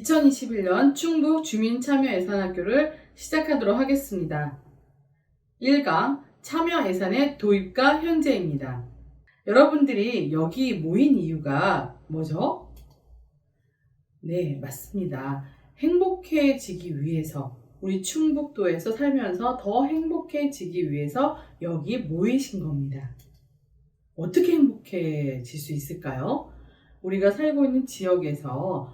2021년 충북 주민참여예산학교를 시작하도록 하겠습니다. 1강 참여예산의 도입과 현재입니다. 여러분들이 여기 모인 이유가 뭐죠? 네, 맞습니다. 행복해지기 위해서, 우리 충북도에서 살면서 더 행복해지기 위해서 여기 모이신 겁니다. 어떻게 행복해질 수 있을까요? 우리가 살고 있는 지역에서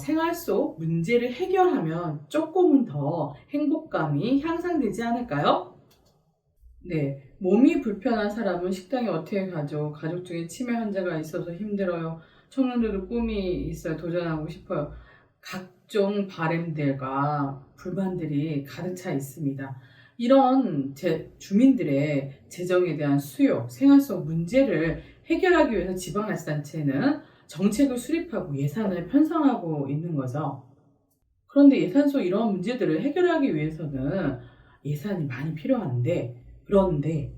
생활 속 문제를 해결하면 조금은 더 행복감이 향상되지 않을까요? 네, 몸이 불편한 사람은 식당에 어떻게 가죠? 가족 중에 치매 환자가 있어서 힘들어요. 청년들도 꿈이 있어요. 도전하고 싶어요. 각종 바램들과 불만들이 가득 차 있습니다. 이런 주민들의 재정에 대한 수요, 생활 속 문제를 해결하기 위해서 지방자치단체는 정책을 수립하고 예산을 편성하고 있는 거죠. 그런데 예산 속 이런 문제들을 해결하기 위해서는 예산이 많이 필요한데, 그런데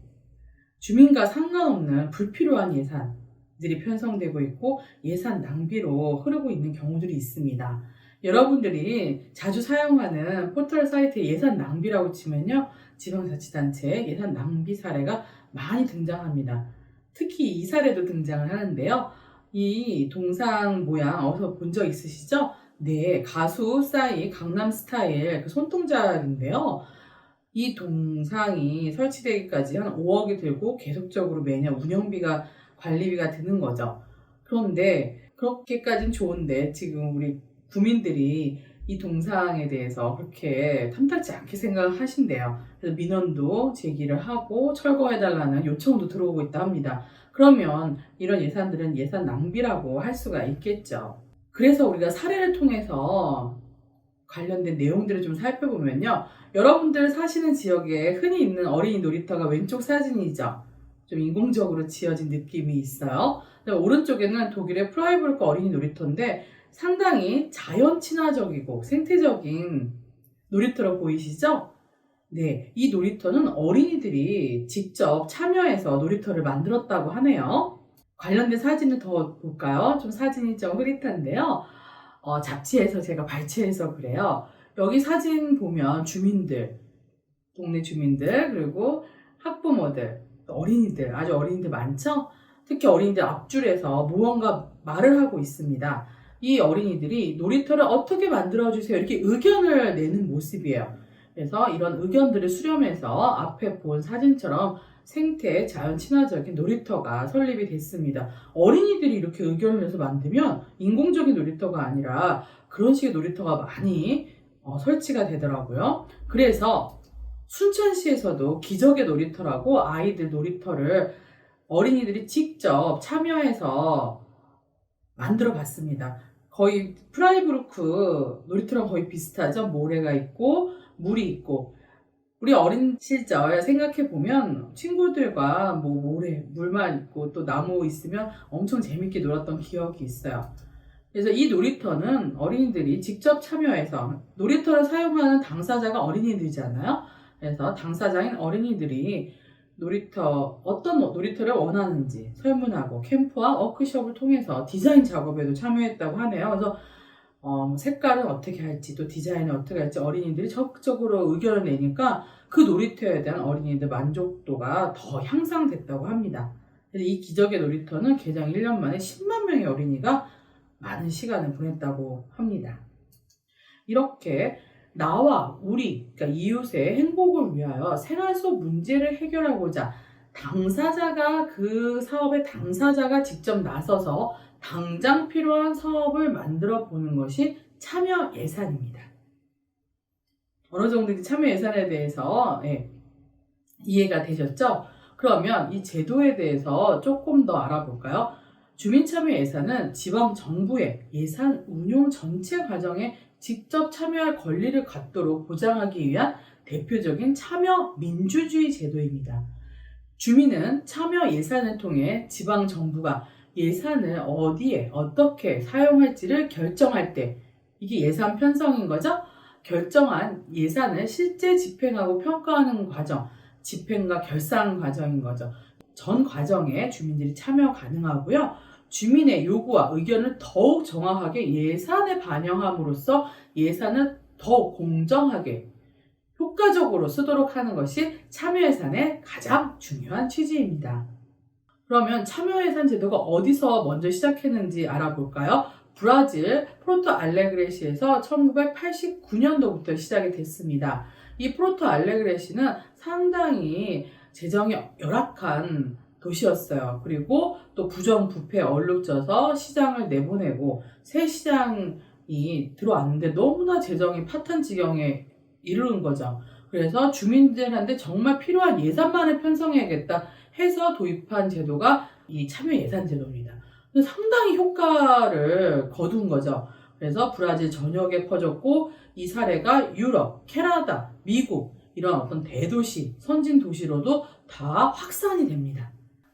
주민과 상관없는 불필요한 예산들이 편성되고 있고 예산 낭비로 흐르고 있는 경우들이 있습니다. 여러분들이 자주 사용하는 포털 사이트에 예산 낭비라고 치면요, 지방자치단체의 예산 낭비 사례가 많이 등장합니다. 특히 이 사례도 등장을 하는데요. 이 동상 모양 어디서 본 적 있으시죠? 네, 가수 싸이 강남스타일 그 손동작인데요. 이 동상이 설치되기까지 한 5억이 들고 계속적으로 매년 운영비가, 관리비가 드는 거죠. 그런데 그렇게까지는 좋은데 지금 우리 구민들이 이 동상에 대해서 그렇게 탐탁지 않게 생각하신대요. 그래서 민원도 제기를 하고 철거해달라는 요청도 들어오고 있다 합니다. 그러면 이런 예산들은 예산 낭비라고 할 수가 있겠죠. 그래서 우리가 사례를 통해서 관련된 내용들을 좀 살펴보면요. 여러분들 사시는 지역에 흔히 있는 어린이 놀이터가 왼쪽 사진이죠. 좀 인공적으로 지어진 느낌이 있어요. 오른쪽에는 독일의 프라이부르크 어린이 놀이터인데 상당히 자연 친화적이고 생태적인 놀이터로 보이시죠? 네, 이 놀이터는 어린이들이 직접 참여해서 놀이터를 만들었다고 하네요. 관련된 사진을 더 볼까요? 좀 사진이 좀 흐릿한데요. 잡지에서 제가 발췌해서 그래요. 여기 사진 보면 주민들, 동네 주민들, 그리고 학부모들, 어린이들, 아주 어린이들 많죠? 특히 어린이들 앞줄에서 무언가 말을 하고 있습니다. 이 어린이들이 놀이터를 어떻게 만들어주세요, 이렇게 의견을 내는 모습이에요. 그래서 이런 의견들을 수렴해서 앞에 본 사진처럼 생태, 자연 친화적인 놀이터가 설립이 됐습니다. 어린이들이 이렇게 의견을 내서 만들면 인공적인 놀이터가 아니라 그런 식의 놀이터가 많이 설치가 되더라고요. 그래서 순천시에서도 기적의 놀이터라고 아이들 놀이터를 어린이들이 직접 참여해서 만들어 봤습니다. 거의 프라이부르크 놀이터랑 거의 비슷하죠. 모래가 있고 물이 있고, 우리 어린 시절 생각해보면 친구들과 모래, 물만 있고 또 나무 있으면 엄청 재밌게 놀았던 기억이 있어요. 그래서 이 놀이터는 어린이들이 직접 참여해서, 놀이터를 사용하는 당사자가 어린이들이잖아요. 그래서 당사자인 어린이들이 어떤 놀이터를 원하는지 설문하고 캠프와 워크숍을 통해서 디자인 작업에도 참여했다고 하네요. 그래서 색깔은 어떻게 할지, 또 디자인은 어떻게 할지 어린이들이 적극적으로 의견을 내니까 그 놀이터에 대한 어린이들 만족도가 더 향상됐다고 합니다. 그래서 이 기적의 놀이터는 개장 1년 만에 10만 명의 어린이가 많은 시간을 보냈다고 합니다. 이렇게 나와 우리, 그러니까 이웃의 행복을 위하여 생활 속 문제를 해결하고자 그 사업의 당사자가 직접 나서서 당장 필요한 사업을 만들어 보는 것이 참여 예산입니다. 어느 정도 참여 예산에 대해서 이해가 되셨죠? 그러면 이 제도에 대해서 조금 더 알아볼까요? 주민참여 예산은 지방 정부의 예산 운용 전체 과정에 직접 참여할 권리를 갖도록 보장하기 위한 대표적인 참여 민주주의 제도입니다. 주민은 참여 예산을 통해 지방 정부가 예산을 어디에 어떻게 사용할지를 결정할 때, 이게 예산 편성인 거죠? 결정한 예산을 실제 집행하고 평가하는 과정, 집행과 결산 과정인 거죠. 전 과정에 주민들이 참여 가능하고요. 주민의 요구와 의견을 더욱 정확하게 예산에 반영함으로써 예산을 더 공정하게 효과적으로 쓰도록 하는 것이 참여예산의 가장 중요한 취지입니다. 그러면 참여예산 제도가 어디서 먼저 시작했는지 알아볼까요? 브라질 포르토 알레그레시에서 1989년도부터 시작이 됐습니다. 이 포르토 알레그레시는 상당히 재정이 열악한 도시였어요. 그리고 또 부정부패에 얼룩져서 시장을 내보내고 새 시장이 들어왔는데 너무나 재정이 파탄 지경에 이르는 거죠. 그래서 주민들한테 정말 필요한 예산만을 편성해야겠다 해서 도입한 제도가 이 참여예산 제도입니다. 상당히 효과를 거둔 거죠. 그래서 브라질 전역에 퍼졌고 이 사례가 유럽, 캐나다, 미국 이런 어떤 대도시, 선진 도시로도 다 확산이 됩니다.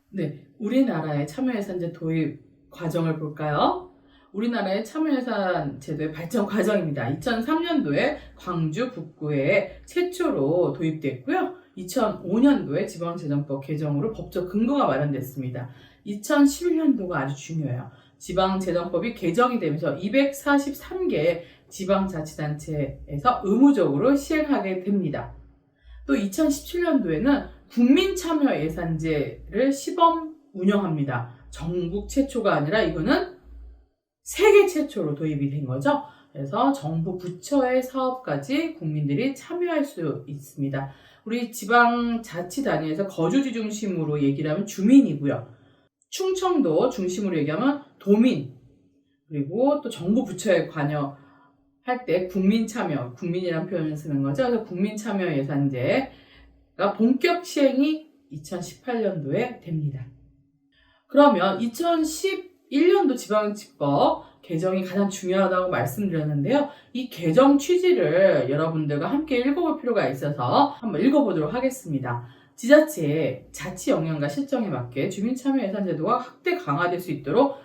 네, 우리나라의 참여예산제 도입 과정을 볼까요? 우리나라의 참여예산 제도의 발전 과정입니다. 2003년도에 광주 북구에 최초로 도입됐고요. 2005년도에 지방재정법 개정으로 법적 근거가 마련됐습니다. 2011년도가 아주 중요해요. 지방재정법이 개정이 되면서 243개의 지방자치단체에서 의무적으로 시행하게 됩니다. 또 2017년도에는 국민참여예산제를 시범 운영합니다. 전국 최초가 아니라 이거는 세계 최초로 도입이 된 거죠. 그래서 정부 부처의 사업까지 국민들이 참여할 수 있습니다. 우리 지방자치단위에서 거주지 중심으로 얘기를 하면 주민이고요. 충청도 중심으로 얘기하면 도민, 그리고 또 정부 부처에 관여할 때 국민참여, 국민이라는 표현을 쓰는 거죠. 그래서 국민참여예산제가 본격 시행이 2018년도에 됩니다. 그러면 2011년도 지방자치법 개정이 가장 중요하다고 말씀드렸는데요. 이 개정 취지를 여러분들과 함께 읽어볼 필요가 있어서 한번 읽어보도록 하겠습니다. 지자체의 자치 역량과 실정에 맞게 주민참여예산 제도가 확대 강화될 수 있도록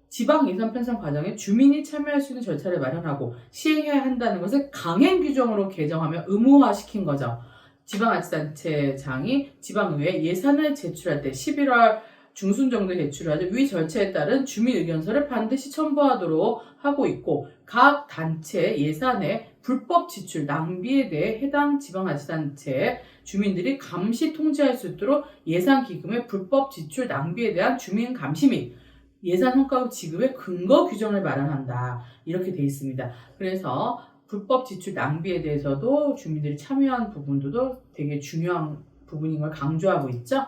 지방예산 편성 과정에 주민이 참여할 수 있는 절차를 마련하고 시행해야 한다는 것을 강행 규정으로 개정하며 의무화시킨 거죠. 지방자치단체장이 지방의회에 예산을 제출할 때 11월 중순 정도에 제출을 하죠. 위 절차에 따른 주민 의견서를 반드시 첨부하도록 하고 있고 각 단체 예산의 불법 지출 낭비에 대해 해당 지방자치단체의 주민들이 감시 통제할 수 있도록 예산 기금의 불법 지출 낭비에 대한 주민 감시 및 예산 성과 지급의 근거 규정을 마련한다. 이렇게 되어 있습니다. 그래서 불법 지출 낭비에 대해서도 주민들이 참여한 부분도 되게 중요한 부분인 걸 강조하고 있죠.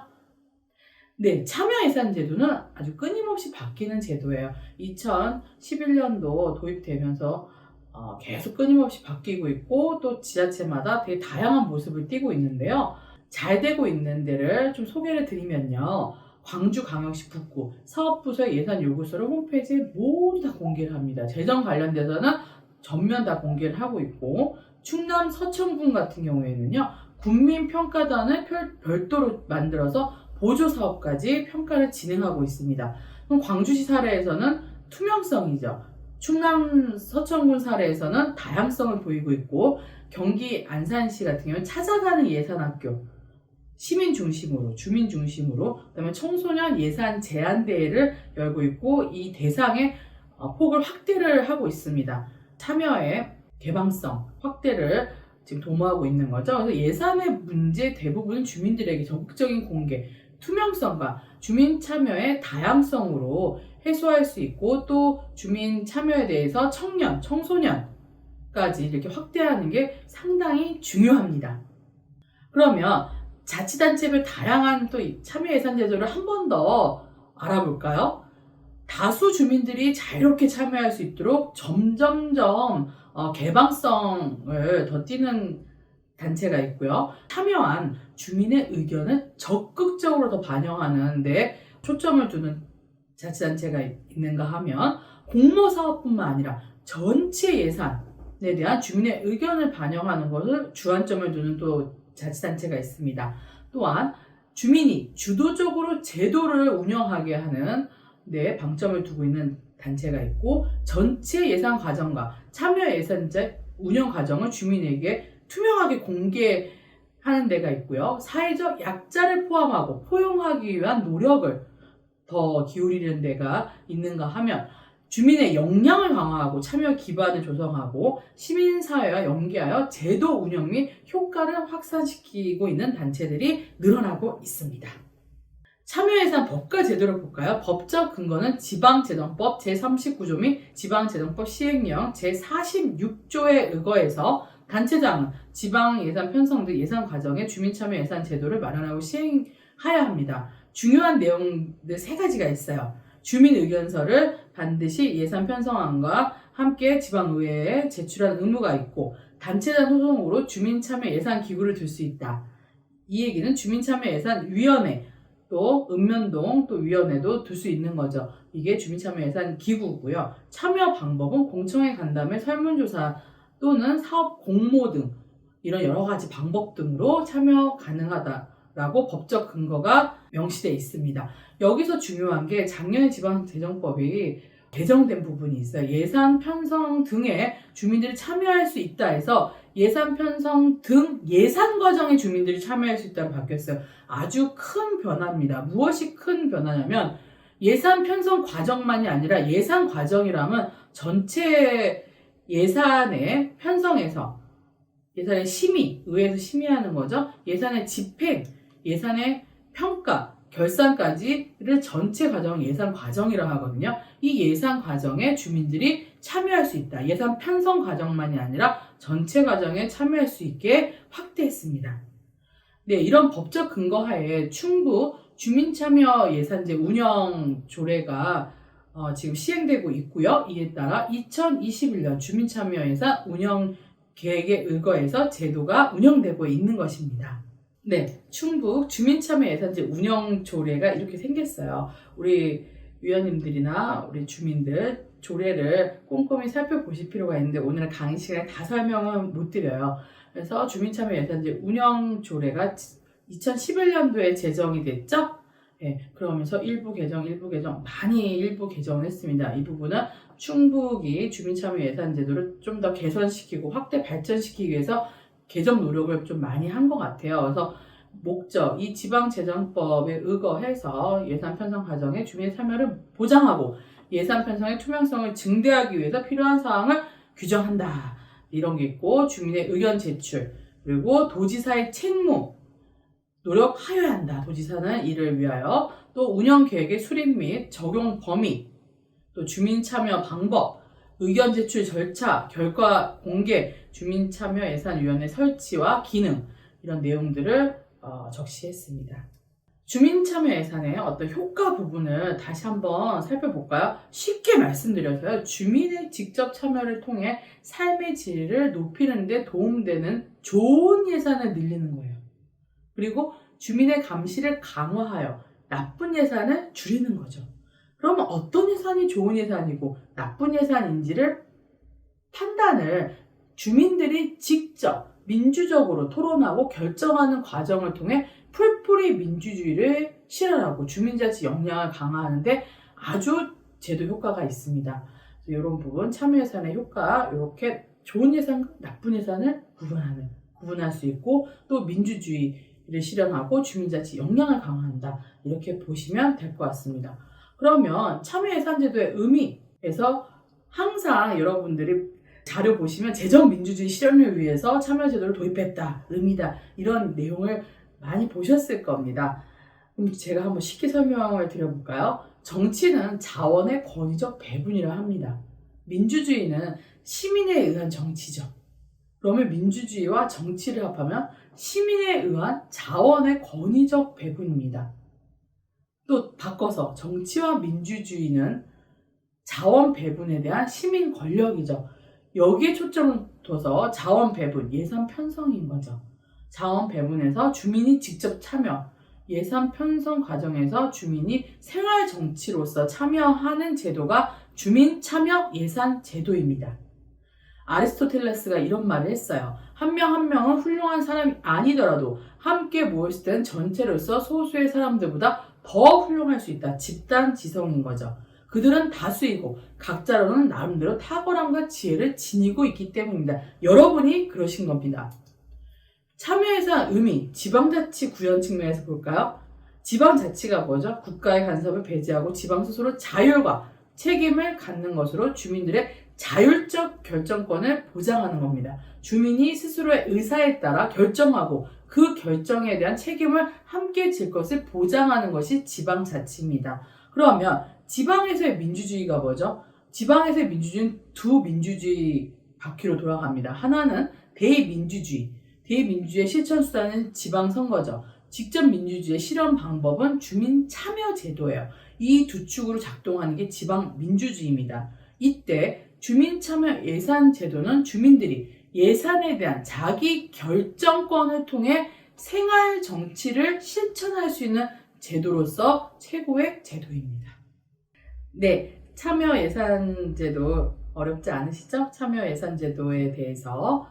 네, 참여예산 제도는 아주 끊임없이 바뀌는 제도예요. 2011년도 도입되면서 계속 끊임없이 바뀌고 있고 또 지자체마다 되게 다양한 모습을 띠고 있는데요. 잘 되고 있는 데를 좀 소개를 드리면요. 광주광역시 북구 사업부서의 예산 요구서를 홈페이지에 모두 다 공개를 합니다. 재정 관련돼서는 전면 다 공개를 하고 있고 충남 서천군 같은 경우에는요. 국민평가단을 별도로 만들어서 보조사업까지 평가를 진행하고 있습니다. 그럼 광주시 사례에서는 투명성이죠. 충남 서천군 사례에서는 다양성을 보이고 있고 경기 안산시 같은 경우는 찾아가는 예산학교 시민 중심으로, 주민 중심으로, 그다음에 청소년 예산 제안대회를 열고 있고 이 대상의 폭을 확대를 하고 있습니다. 참여의 개방성 확대를 지금 도모하고 있는 거죠. 그래서 예산의 문제 대부분은 주민들에게 적극적인 공개, 투명성과 주민 참여의 다양성으로 해소할 수 있고 또 주민 참여에 대해서 청년, 청소년까지 이렇게 확대하는 게 상당히 중요합니다. 그러면 자치단체별 다양한 또 참여예산 제도를 한 번 더 알아볼까요? 다수 주민들이 자유롭게 참여할 수 있도록 점점점 개방성을 더 띠는 단체가 있고요. 참여한 주민의 의견을 적극적으로 더 반영하는 데 초점을 두는 자치단체가 있는가 하면 공모사업뿐만 아니라 전체 예산에 대한 주민의 의견을 반영하는 것을 주안점을 두는 또 자치단체가 있습니다. 또한 주민이 주도적으로 제도를 운영하게 하는 데 방점을 두고 있는 단체가 있고 전체 예산 과정과 참여 예산제 운영 과정을 주민에게 투명하게 공개하는 데가 있고요. 사회적 약자를 포함하고 포용하기 위한 노력을 더 기울이는 데가 있는가 하면 주민의 역량을 강화하고 참여 기반을 조성하고 시민사회와 연계하여 제도 운영 및 효과를 확산시키고 있는 단체들이 늘어나고 있습니다. 참여예산 법과 제도를 볼까요? 법적 근거는 지방재정법 제39조 및 지방재정법 시행령 제46조에 의거해서 단체장은 지방예산 편성 등 예산 과정에 주민참여 예산 제도를 마련하고 시행하여야 합니다. 중요한 내용들 3가지가 있어요. 주민 의견서를 반드시 예산 편성안과 함께 지방의회에 제출하는 의무가 있고 단체장 소속으로 주민참여 예산 기구를 들 수 있다. 이 얘기는 주민참여 예산 위원회 또 읍면동 또 위원회도 둘 수 있는 거죠. 이게 주민참여 예산 기구고요. 참여 방법은 공청회 간담회 설문조사 또는 사업 공모 등 이런 여러 가지 방법 등으로 참여 가능하다라고 법적 근거가 명시되어 있습니다. 여기서 중요한 게 작년에 지방재정법이 개정된 부분이 있어요. 예산 편성 등에 주민들이 참여할 수 있다 해서 예산 편성 등 예산 과정에 주민들이 참여할 수 있다고 바뀌었어요. 아주 큰 변화입니다. 무엇이 큰 변화냐면 예산 편성 과정만이 아니라 예산 과정이라면 전체 예산의 편성에서 예산의 심의, 의회에서 심의하는 거죠. 예산의 집행, 예산의 평가, 결산까지를 전체 과정 예산 과정이라고 하거든요. 이 예산 과정에 주민들이 참여할 수 있다. 예산 편성 과정만이 아니라 전체 과정에 참여할 수 있게 확대했습니다. 네, 이런 법적 근거 하에 충북 주민참여 예산제 운영 조례가 지금 시행되고 있고요. 이에 따라 2021년 주민참여 예산 운영 계획에 의거해서 제도가 운영되고 있는 것입니다. 네, 충북 주민참여 예산제 운영 조례가 이렇게 생겼어요. 우리 위원님들이나 우리 주민들 조례를 꼼꼼히 살펴보실 필요가 있는데 오늘 강의 시간에 다 설명은 못 드려요. 그래서 주민참여 예산제 운영 조례가 2011년도에 제정이 됐죠? 네, 그러면서 일부 개정 많이 일부 개정을 했습니다. 이 부분은 충북이 주민참여 예산 제도를 좀 더 개선시키고 확대 발전시키기 위해서 개정 노력을 좀 많이 한 것 같아요. 그래서 목적, 이 지방재정법에 의거해서 예산 편성 과정에 주민의 참여를 보장하고 예산 편성의 투명성을 증대하기 위해서 필요한 사항을 규정한다. 이런 게 있고 주민의 의견 제출, 그리고 도지사의 책무, 노력하여야 한다. 도지사는 이를 위하여 또 운영계획의 수립 및 적용 범위, 또 주민 참여 방법, 의견 제출 절차, 결과 공개, 주민참여예산위원회 설치와 기능 이런 내용들을 적시했습니다. 주민참여예산의 어떤 효과 부분을 다시 한번 살펴볼까요? 쉽게 말씀드려서요. 주민의 직접 참여를 통해 삶의 질을 높이는 데 도움되는 좋은 예산을 늘리는 거예요. 그리고 주민의 감시를 강화하여 나쁜 예산을 줄이는 거죠. 그러면 어떤 예산이 좋은 예산이고 나쁜 예산인지를 판단을 주민들이 직접 민주적으로 토론하고 결정하는 과정을 통해 풀뿌리 민주주의를 실현하고 주민자치 역량을 강화하는데 아주 제도 효과가 있습니다. 이런 부분 참여예산의 효과, 이렇게 좋은 예산, 나쁜 예산을 구분할 수 있고 또 민주주의를 실현하고 주민자치 역량을 강화한다. 이렇게 보시면 될 것 같습니다. 그러면 참여예산제도의 의미에서 항상 여러분들이 자료 보시면 재정민주주의 실현을 위해서 참여제도를 도입했다, 의미다 이런 내용을 많이 보셨을 겁니다. 그럼 제가 한번 쉽게 설명을 드려볼까요? 정치는 자원의 권위적 배분이라 합니다. 민주주의는 시민에 의한 정치죠. 그러면 민주주의와 정치를 합하면 시민에 의한 자원의 권위적 배분입니다. 또 바꿔서 정치와 민주주의는 자원 배분에 대한 시민 권력이죠. 여기에 초점을 둬서 자원 배분, 예산 편성인 거죠. 자원 배분에서 주민이 직접 참여, 예산 편성 과정에서 주민이 생활 정치로서 참여하는 제도가 주민 참여 예산 제도입니다. 아리스토텔레스가 이런 말을 했어요. 한 명 한 명은 훌륭한 사람이 아니더라도 함께 모였을 때는 전체로서 소수의 사람들보다 더 훌륭할 수 있다. 집단 지성인 거죠. 그들은 다수이고 각자로는 나름대로 탁월함과 지혜를 지니고 있기 때문입니다. 여러분이 그러신 겁니다. 참여예산 의미, 지방자치 구현 측면에서 볼까요? 지방자치가 뭐죠? 국가의 간섭을 배제하고 지방 스스로 자율과 책임을 갖는 것으로 주민들의 자율적 결정권을 보장하는 겁니다. 주민이 스스로의 의사에 따라 결정하고 그 결정에 대한 책임을 함께 질 것을 보장하는 것이 지방자치입니다. 그러면 지방에서의 민주주의가 뭐죠? 지방에서의 민주주의는 두 민주주의 바퀴로 돌아갑니다. 하나는 대민주주의. 대민주주의의 실천수단은 지방선거죠. 직접 민주주의의 실현 방법은 주민 참여 제도예요. 이 두 축으로 작동하는 게 지방 민주주의입니다. 이때 주민 참여 예산 제도는 주민들이 예산에 대한 자기 결정권을 통해 생활 정치를 실천할 수 있는 제도로서 최고의 제도입니다. 네, 참여 예산 제도 어렵지 않으시죠? 참여 예산 제도에 대해서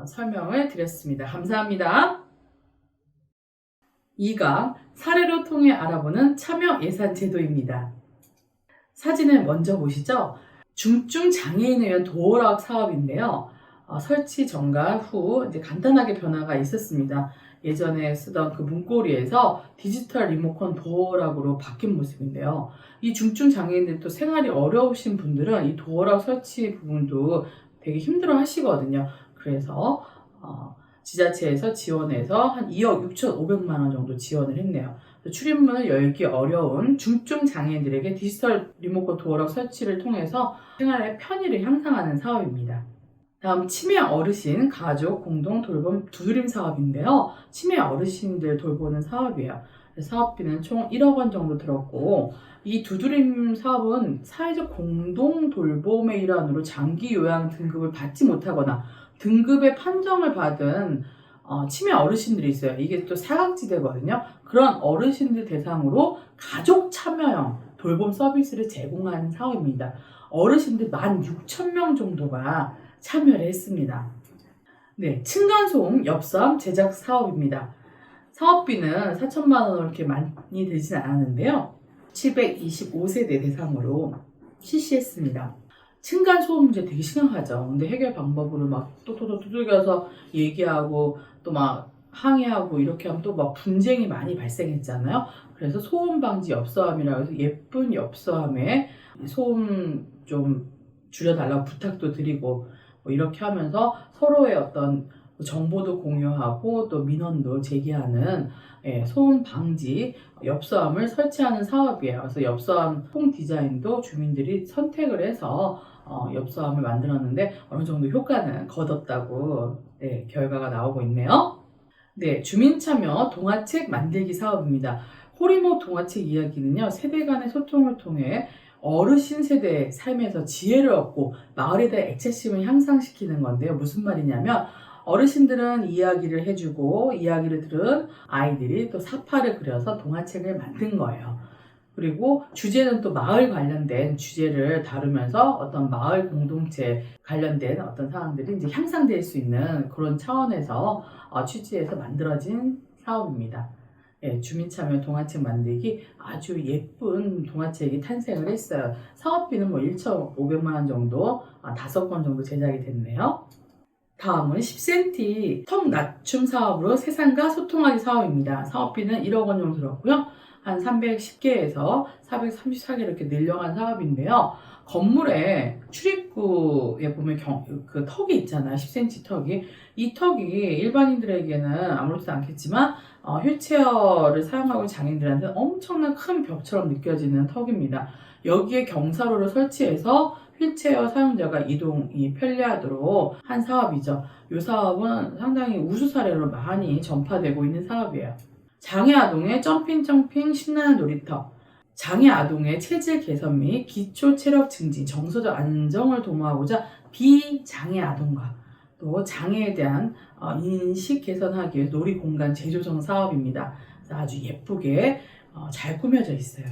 설명을 드렸습니다. 감사합니다. 2강 사례로 통해 알아보는 참여 예산 제도입니다. 사진을 먼저 보시죠. 중증 장애인을 위한 도어락 사업인데요. 설치 전과 후 이제 간단하게 변화가 있었습니다. 예전에 쓰던 그 문고리에서 디지털 리모컨 도어락으로 바뀐 모습인데요. 이 중증 장애인들 또 생활이 어려우신 분들은 이 도어락 설치 부분도 되게 힘들어 하시거든요. 그래서 지자체에서 지원해서 한 2억 6,500만 원 정도 지원을 했네요. 출입문을 열기 어려운 중증 장애인들에게 디지털 리모컨 도어락 설치를 통해서 생활의 편의를 향상하는 사업입니다. 다음 치매 어르신 가족 공동 돌봄 두드림 사업인데요. 치매 어르신들 돌보는 사업이에요. 사업비는 총 1억 원 정도 들었고 이 두드림 사업은 사회적 공동 돌봄의 일환으로 장기 요양 등급을 받지 못하거나 등급의 판정을 받은 치매 어르신들이 있어요. 이게 또 사각지대거든요. 그런 어르신들 대상으로 가족 참여형 돌봄 서비스를 제공하는 사업입니다. 어르신들 16,000명 정도가 참여를 했습니다. 네, 층간소음 엽서함 제작 사업입니다. 사업비는 4천만 원 이렇게 많이 들진 않았는데요. 725세대 대상으로 실시했습니다. 층간소음 문제 되게 심각하죠. 근데 해결 방법으로 막 또또또 두들겨서 얘기하고 또 막 항의하고 이렇게 하면 또 막 분쟁이 많이 발생했잖아요. 그래서 소음 방지 엽서함이라고 해서 예쁜 엽서함에 소음 좀 줄여달라고 부탁도 드리고 뭐 이렇게 하면서 서로의 어떤 정보도 공유하고 또 민원도 제기하는 소음 방지 엽서함을 설치하는 사업이에요. 그래서 엽서함 통 디자인도 주민들이 선택을 해서 엽서함을 만들었는데 어느 정도 효과는 거뒀다고 결과가 나오고 있네요. 네, 주민 참여 동화책 만들기 사업입니다. 호리모 동화책 이야기는요, 세대 간의 소통을 통해 어르신 세대의 삶에서 지혜를 얻고 마을에 대한 애착심을 향상시키는 건데요. 무슨 말이냐면 어르신들은 이야기를 해주고 이야기를 들은 아이들이 또 사파를 그려서 동화책을 만든 거예요. 그리고 주제는 또 마을 관련된 주제를 다루면서 어떤 마을 공동체 관련된 어떤 사항들이 이제 향상될 수 있는 그런 차원에서 취지해서 만들어진 사업입니다. 주민 참여 동화책 만들기 아주 예쁜 동화책이 탄생을 했어요. 사업비는 뭐 1,500만 원 정도, 5건 정도 제작이 됐네요. 다음은 10cm 턱 낮춤 사업으로 세상과 소통하기 사업입니다. 사업비는 1억 원 정도 들었고요. 한 310개에서 434개 이렇게 늘려간 사업인데요. 건물에 출입구에 보면 그 턱이 있잖아요. 10cm 턱이. 이 턱이 일반인들에게는 아무렇지도 않겠지만 휠체어를 사용하고 있는 장애인들한테는 엄청난 큰 벽처럼 느껴지는 턱입니다. 여기에 경사로를 설치해서 휠체어 사용자가 이동이 편리하도록 한 사업이죠. 이 사업은 상당히 우수 사례로 많이 전파되고 있는 사업이에요. 장애 아동의 점핑 신나는 놀이터, 장애 아동의 체질 개선 및 기초 체력 증진, 정서적 안정을 도모하고자 비장애 아동과 또 장애에 대한 인식 개선하기 위해 놀이 공간 재조성 사업입니다. 아주 예쁘게 잘 꾸며져 있어요.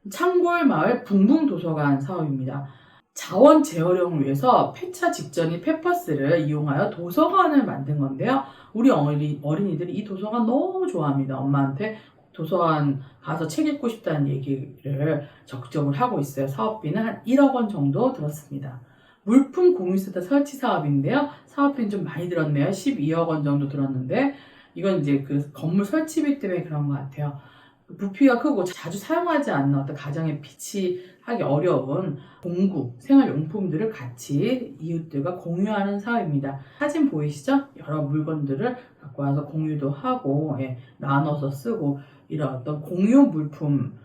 창골 마을 붕붕 도서관 사업입니다. 자원 재활용을 위해서 폐차 직전인 폐버스를 이용하여 도서관을 만든 건데요. 우리 어린이들이 이 도서관 너무 좋아합니다. 엄마한테 도서관 가서 책 읽고 싶다는 얘기를 적극적으로 하고 있어요. 사업비는 한 1억 원 정도 들었습니다. 물품 공유센터 설치 사업인데요. 사업비는 좀 많이 들었네요. 12억 원 정도 들었는데 이건 이제 그 건물 설치비 때문에 그런 것 같아요. 부피가 크고 자주 사용하지 않는 어떤 가정에 비치하기 어려운 공구, 생활용품들을 같이 이웃들과 공유하는 사업입니다. 사진 보이시죠? 여러 물건들을 갖고 와서 공유도 하고 나눠서 쓰고 이런 어떤 공유 물품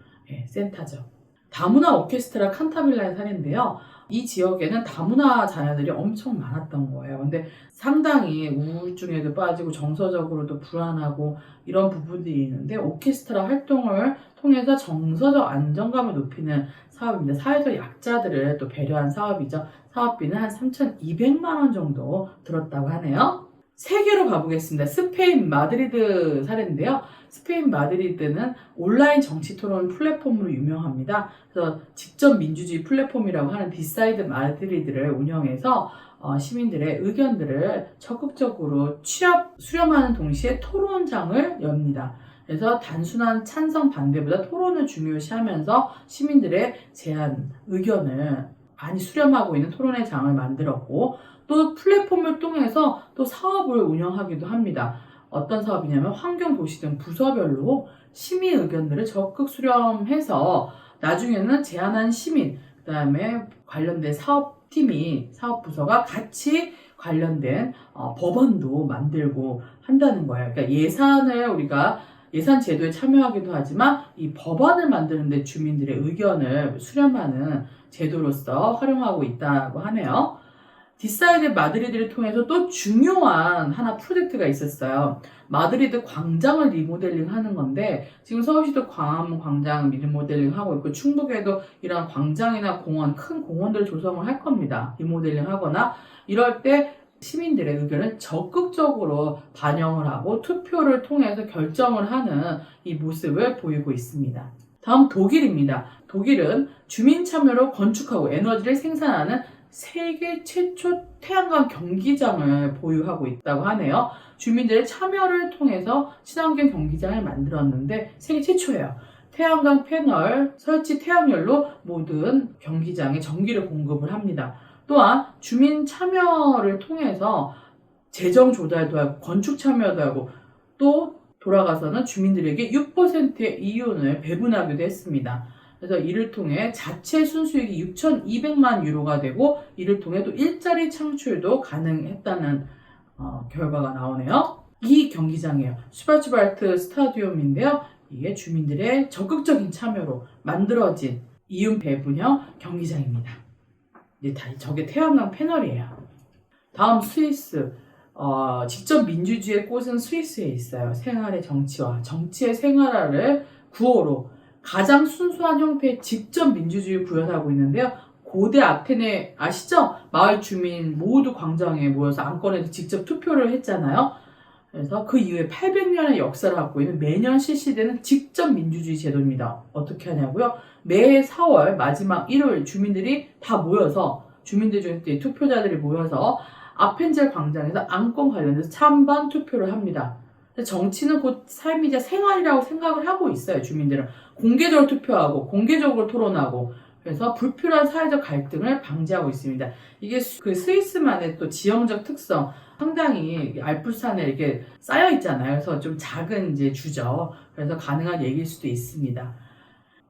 센터죠. 다문화 오케스트라 칸타빌라의 사례인데요. 이 지역에는 다문화 자녀들이 엄청 많았던 거예요. 근데 상당히 우울증에도 빠지고 정서적으로도 불안하고 이런 부분들이 있는데 오케스트라 활동을 통해서 정서적 안정감을 높이는 사업입니다. 사회적 약자들을 또 배려한 사업이죠. 사업비는 한 3,200만 원 정도 들었다고 하네요. 세계로 가보겠습니다. 스페인 마드리드 사례인데요. 스페인 마드리드는 온라인 정치 토론 플랫폼으로 유명합니다. 그래서 직접 민주주의 플랫폼이라고 하는 디사이드 마드리드를 운영해서 시민들의 의견들을 적극적으로 수렴하는 동시에 토론장을 엽니다. 그래서 단순한 찬성 반대보다 토론을 중요시하면서 시민들의 제안, 의견을 많이 수렴하고 있는 토론의 장을 만들었고 또 플랫폼을 통해서 또 사업을 운영하기도 합니다. 어떤 사업이냐면 환경도시 등 부서별로 시민 의견들을 적극 수렴해서 나중에는 제안한 시민, 그 다음에 관련된 사업팀이, 사업부서가 같이 관련된 법안도 만들고 한다는 거예요. 그러니까 예산을 우리가 예산 제도에 참여하기도 하지만 이 법안을 만드는데 주민들의 의견을 수렴하는 제도로서 활용하고 있다고 하네요. 디사이드 마드리드를 통해서 또 중요한 하나 프로젝트가 있었어요. 마드리드 광장을 리모델링 하는 건데 지금 서울시도 광화문 광장 리모델링 하고 있고 충북에도 이런 광장이나 공원, 큰 공원들을 조성을 할 겁니다. 리모델링 하거나 이럴 때 시민들의 의견을 적극적으로 반영을 하고 투표를 통해서 결정을 하는 이 모습을 보이고 있습니다. 다음 독일입니다. 독일은 주민 참여로 건축하고 에너지를 생산하는 세계 최초 태양광 경기장을 보유하고 있다고 하네요. 주민들의 참여를 통해서 친환경 경기장을 만들었는데 세계 최초예요. 태양광 패널 설치 태양열로 모든 경기장에 전기를 공급을 합니다. 또한 주민 참여를 통해서 재정 조달도 하고 건축 참여도 하고 또 돌아가서는 주민들에게 6%의 이윤을 배분하기도 했습니다. 그래서 이를 통해 자체 순수익이 6,200만 유로가 되고 이를 통해 또 일자리 창출도 가능했다는 결과가 나오네요. 이 경기장이에요. 슈바츠발트 스타디움인데요. 이게 주민들의 적극적인 참여로 만들어진 이윤 배분형 경기장입니다. 저게 태양광 패널이에요. 다음 스위스. 직접 민주주의의 꽃은 스위스에 있어요. 생활의 정치와 정치의 생활화를 구호로 가장 순수한 형태의 직접 민주주의를 구현하고 있는데요. 고대 아테네 아시죠? 마을 주민 모두 광장에 모여서 안건에서 직접 투표를 했잖아요. 그래서 그 이후에 800년의 역사를 갖고 있는 매년 실시되는 직접 민주주의 제도입니다. 어떻게 하냐고요? 매 4월 마지막 일요일 주민들이 다 모여서 주민들 중에 투표자들이 모여서 아펜젤 광장에서 안건 관련해서 찬반 투표를 합니다. 정치는 곧 삶이자 생활이라고 생각을 하고 있어요. 주민들은 공개적으로 투표하고 공개적으로 토론하고 그래서 불필요한 사회적 갈등을 방지하고 있습니다. 이게 그 스위스만의 또 지형적 특성 상당히 알프스산에 이렇게 쌓여 있잖아요. 그래서 좀 작은 이제 주죠. 그래서 가능한 얘기일 수도 있습니다.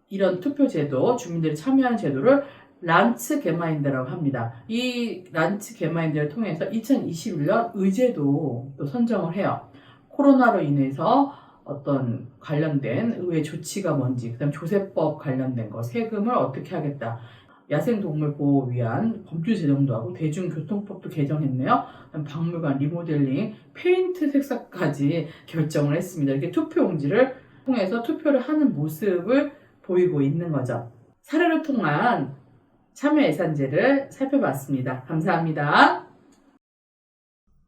이런 투표 제도, 주민들이 참여하는 제도를 란츠 게마인드라고 합니다. 이 란츠 게마인드를 통해서 2021년 의제도 또 선정을 해요. 코로나로 인해서 어떤 관련된 의회 조치가 뭔지, 그다음 조세법 관련된 거, 세금을 어떻게 하겠다, 야생동물 보호 위한 법률 제정도 하고 대중교통법도 개정했네요. 박물관 리모델링, 페인트 색상까지 결정을 했습니다. 이렇게 투표용지를 통해서 투표를 하는 모습을 보이고 있는 거죠. 사례를 통한 참여 예산제를 살펴봤습니다. 감사합니다.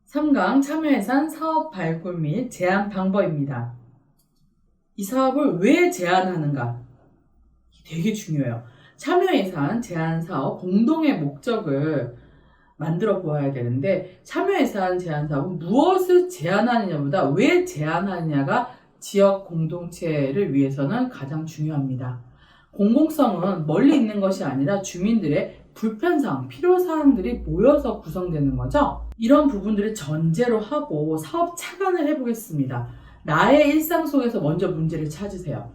3강 참여예산 사업 발굴 및 제안 방법입니다. 이 사업을 왜 제안하는가? 되게 중요해요. 참여예산 제안 사업 공동의 목적을 만들어 보아야 되는데 참여예산 제안 사업은 무엇을 제안하느냐보다 왜 제안하느냐가 지역 공동체를 위해서는 가장 중요합니다. 공공성은 멀리 있는 것이 아니라 주민들의 불편사항, 필요사항들이 모여서 구성되는 거죠. 이런 부분들을 전제로 하고 사업 착안을 해보겠습니다. 나의 일상 속에서 먼저 문제를 찾으세요.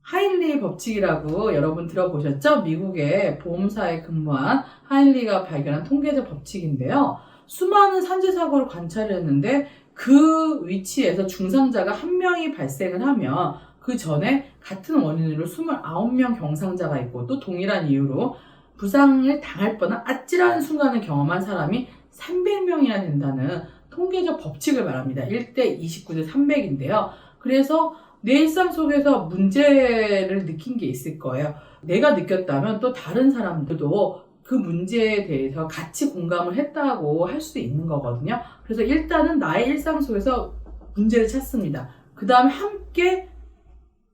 하일리 법칙이라고 여러분 들어보셨죠? 미국의 보험사에 근무한 하일리가 발견한 통계적 법칙인데요. 수많은 산재사고를 관찰했는데 그 위치에서 중상자가 한 명이 발생을 하면 그 전에 같은 원인으로 29명 경상자가 있고 또 동일한 이유로 부상을 당할 뻔한 아찔한 순간을 경험한 사람이 300명이나 된다는 통계적 법칙을 말합니다. 1대 29대 300인데요. 그래서 내 일상 속에서 문제를 느낀 게 있을 거예요. 내가 느꼈다면 또 다른 사람들도 그 문제에 대해서 같이 공감을 했다고 할 수 있는 거거든요. 그래서 일단은 나의 일상 속에서 문제를 찾습니다. 그 다음에 함께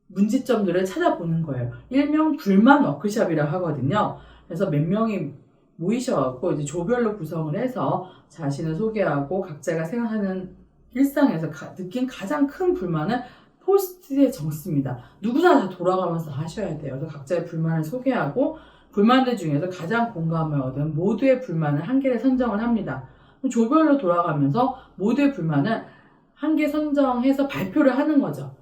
문제점들을 찾아보는 거예요. 일명 불만 워크숍이라고 하거든요. 그래서 몇 명이 모이셔갖고 이제 조별로 구성을 해서 자신을 소개하고 각자가 생각하는 일상에서 느낀 가장 큰 불만을 포스트잇에 적습니다. 누구나 다 돌아가면서 하셔야 돼요. 그래서 각자의 불만을 소개하고 불만들 중에서 가장 공감을 얻은 모두의 불만을 한 개를 선정을 합니다. 조별로 돌아가면서 모두의 불만을 한 개 선정해서 발표를 하는 거죠.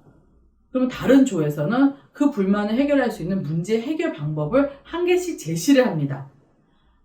그러면 다른 조에서는 그 불만을 해결할 수 있는 문제 해결 방법을 한 개씩 제시를 합니다.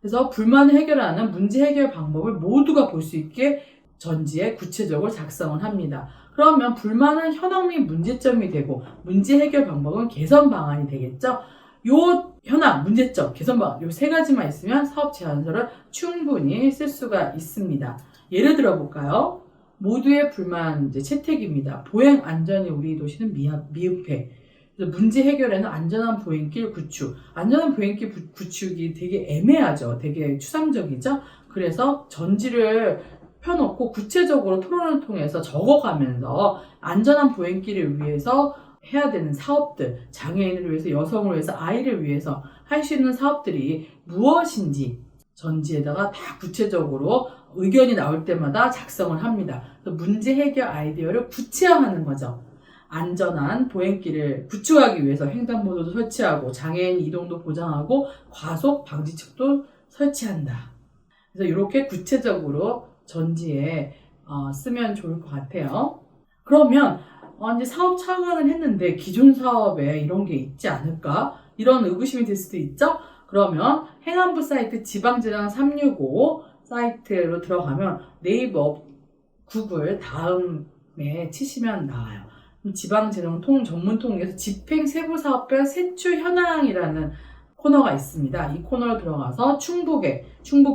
그래서 불만을 해결하는 문제 해결 방법을 모두가 볼 수 있게 전지에 구체적으로 작성을 합니다. 그러면 불만은 현황 및 문제점이 되고 문제 해결 방법은 개선 방안이 되겠죠. 요 현황, 문제점, 개선 방안 요 세 가지만 있으면 사업 제안서를 충분히 쓸 수가 있습니다. 예를 들어 볼까요? 모두의 불만 이제 채택입니다. 보행 안전이 우리 도시는 미흡해. 그래서 문제 해결에는 안전한 보행길 구축. 안전한 보행길 구축이 되게 애매하죠. 되게 추상적이죠. 그래서 전지를 펴놓고 구체적으로 토론을 통해서 적어가면서 안전한 보행길을 위해서 해야 되는 사업들, 장애인을 위해서, 여성을 위해서, 아이를 위해서 할 수 있는 사업들이 무엇인지 전지에다가 다 구체적으로 의견이 나올 때마다 작성을 합니다. 그래서 문제 해결 아이디어를 구체화하는 거죠. 안전한 보행길을 구축하기 위해서 횡단보도도 설치하고 장애인 이동도 보장하고 과속 방지책도 설치한다. 그래서 이렇게 구체적으로 전지에 쓰면 좋을 것 같아요. 그러면 이제 사업 차관을 했는데 기존 사업에 이런 게 있지 않을까? 이런 의구심이 들 수도 있죠? 그러면 행안부 사이트 지방재정 365 사이트로 들어가면 네이버, 구글 다음에 치시면 나와요. 지방재정통 전문통에서 집행세부사업별 세출 현황이라는 코너가 있습니다. 이 코너로 들어가서 충북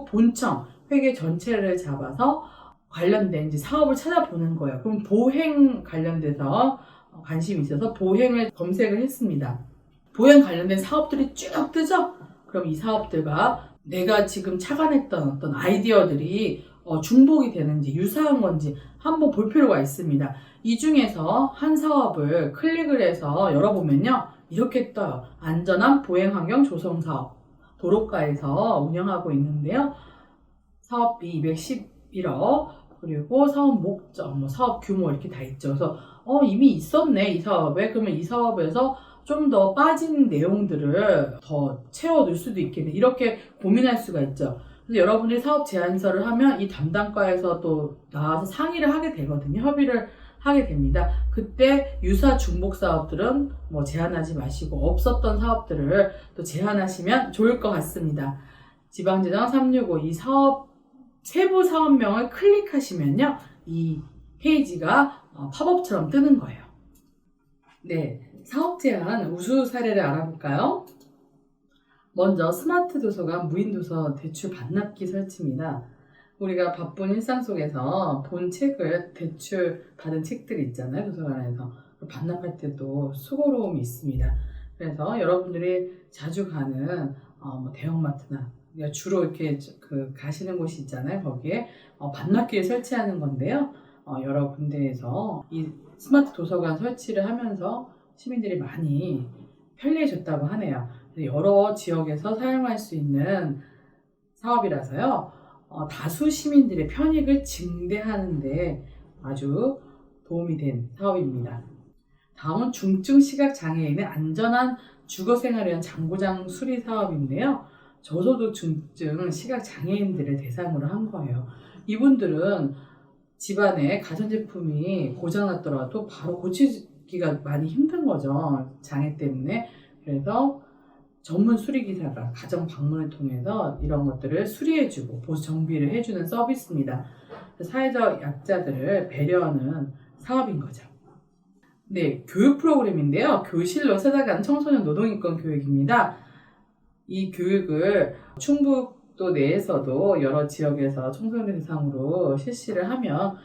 본청 회계 전체를 잡아서 관련된 이제 사업을 찾아보는 거예요. 그럼 보행 관련돼서 관심이 있어서 보행을 검색을 했습니다. 보행 관련된 사업들이 쭉 뜨죠? 그럼 이 사업들과 내가 지금 착안했던 어떤 아이디어들이 중복이 되는지 유사한 건지 한번 볼 필요가 있습니다. 이 중에서 한 사업을 클릭을 해서 열어보면요. 이렇게 떠요. 안전한 보행환경 조성 사업. 도로가에서 운영하고 있는데요. 사업비 211억, 그리고 사업 목적, 사업 규모 이렇게 다 있죠. 그래서 이미 있었네, 이 사업에. 그러면 이 사업에서 좀 더 빠진 내용들을 더 채워둘 수도 있겠네. 이렇게 고민할 수가 있죠. 그래서 여러분들이 사업 제안서를 하면 이 담당과에서 또 나와서 상의를 하게 되거든요. 협의를 하게 됩니다. 그때 유사 중복 사업들은 제안하지 마시고 없었던 사업들을 또 제안하시면 좋을 것 같습니다. 지방재정 365 이 사업 세부 사업명을 클릭하시면요. 이 페이지가 팝업처럼 뜨는 거예요. 네, 사업 제안 우수 사례를 알아볼까요? 먼저 스마트 도서관 무인 도서 대출 반납기 설치입니다. 우리가 바쁜 일상 속에서 본 책을 대출 받은 책들이 있잖아요. 도서관에서 반납할 때도 수고로움이 있습니다. 그래서 여러분들이 자주 가는 대형마트나 주로 이렇게 가시는 곳이 있잖아요. 거기에 반납기를 설치하는 건데요. 여러 군데에서 이 스마트 도서관 설치를 하면서 시민들이 많이 편리해졌다고 하네요. 여러 지역에서 사용할 수 있는 사업이라서요. 다수 시민들의 편익을 증대하는 데 아주 도움이 된 사업입니다. 다음은 중증 시각장애인의 안전한 주거생활을 위한 장고장 수리 사업인데요. 저소득 중증 시각장애인들을 대상으로 한 거예요. 이분들은 집안에 가전제품이 고장났더라도 바로 고칠 찾기가 많이 힘든 거죠. 장애 때문에. 그래서 전문 수리기사가 가정 방문을 통해서 이런 것들을 수리해주고 보수 정비를 해주는 서비스입니다. 사회적 약자들을 배려하는 사업인 거죠. 네, 교육 프로그램인데요. 교실로 찾아가는 청소년 노동인권 교육입니다. 이 교육을 충북도 내에서도 여러 지역에서 청소년 대상으로 실시를 하면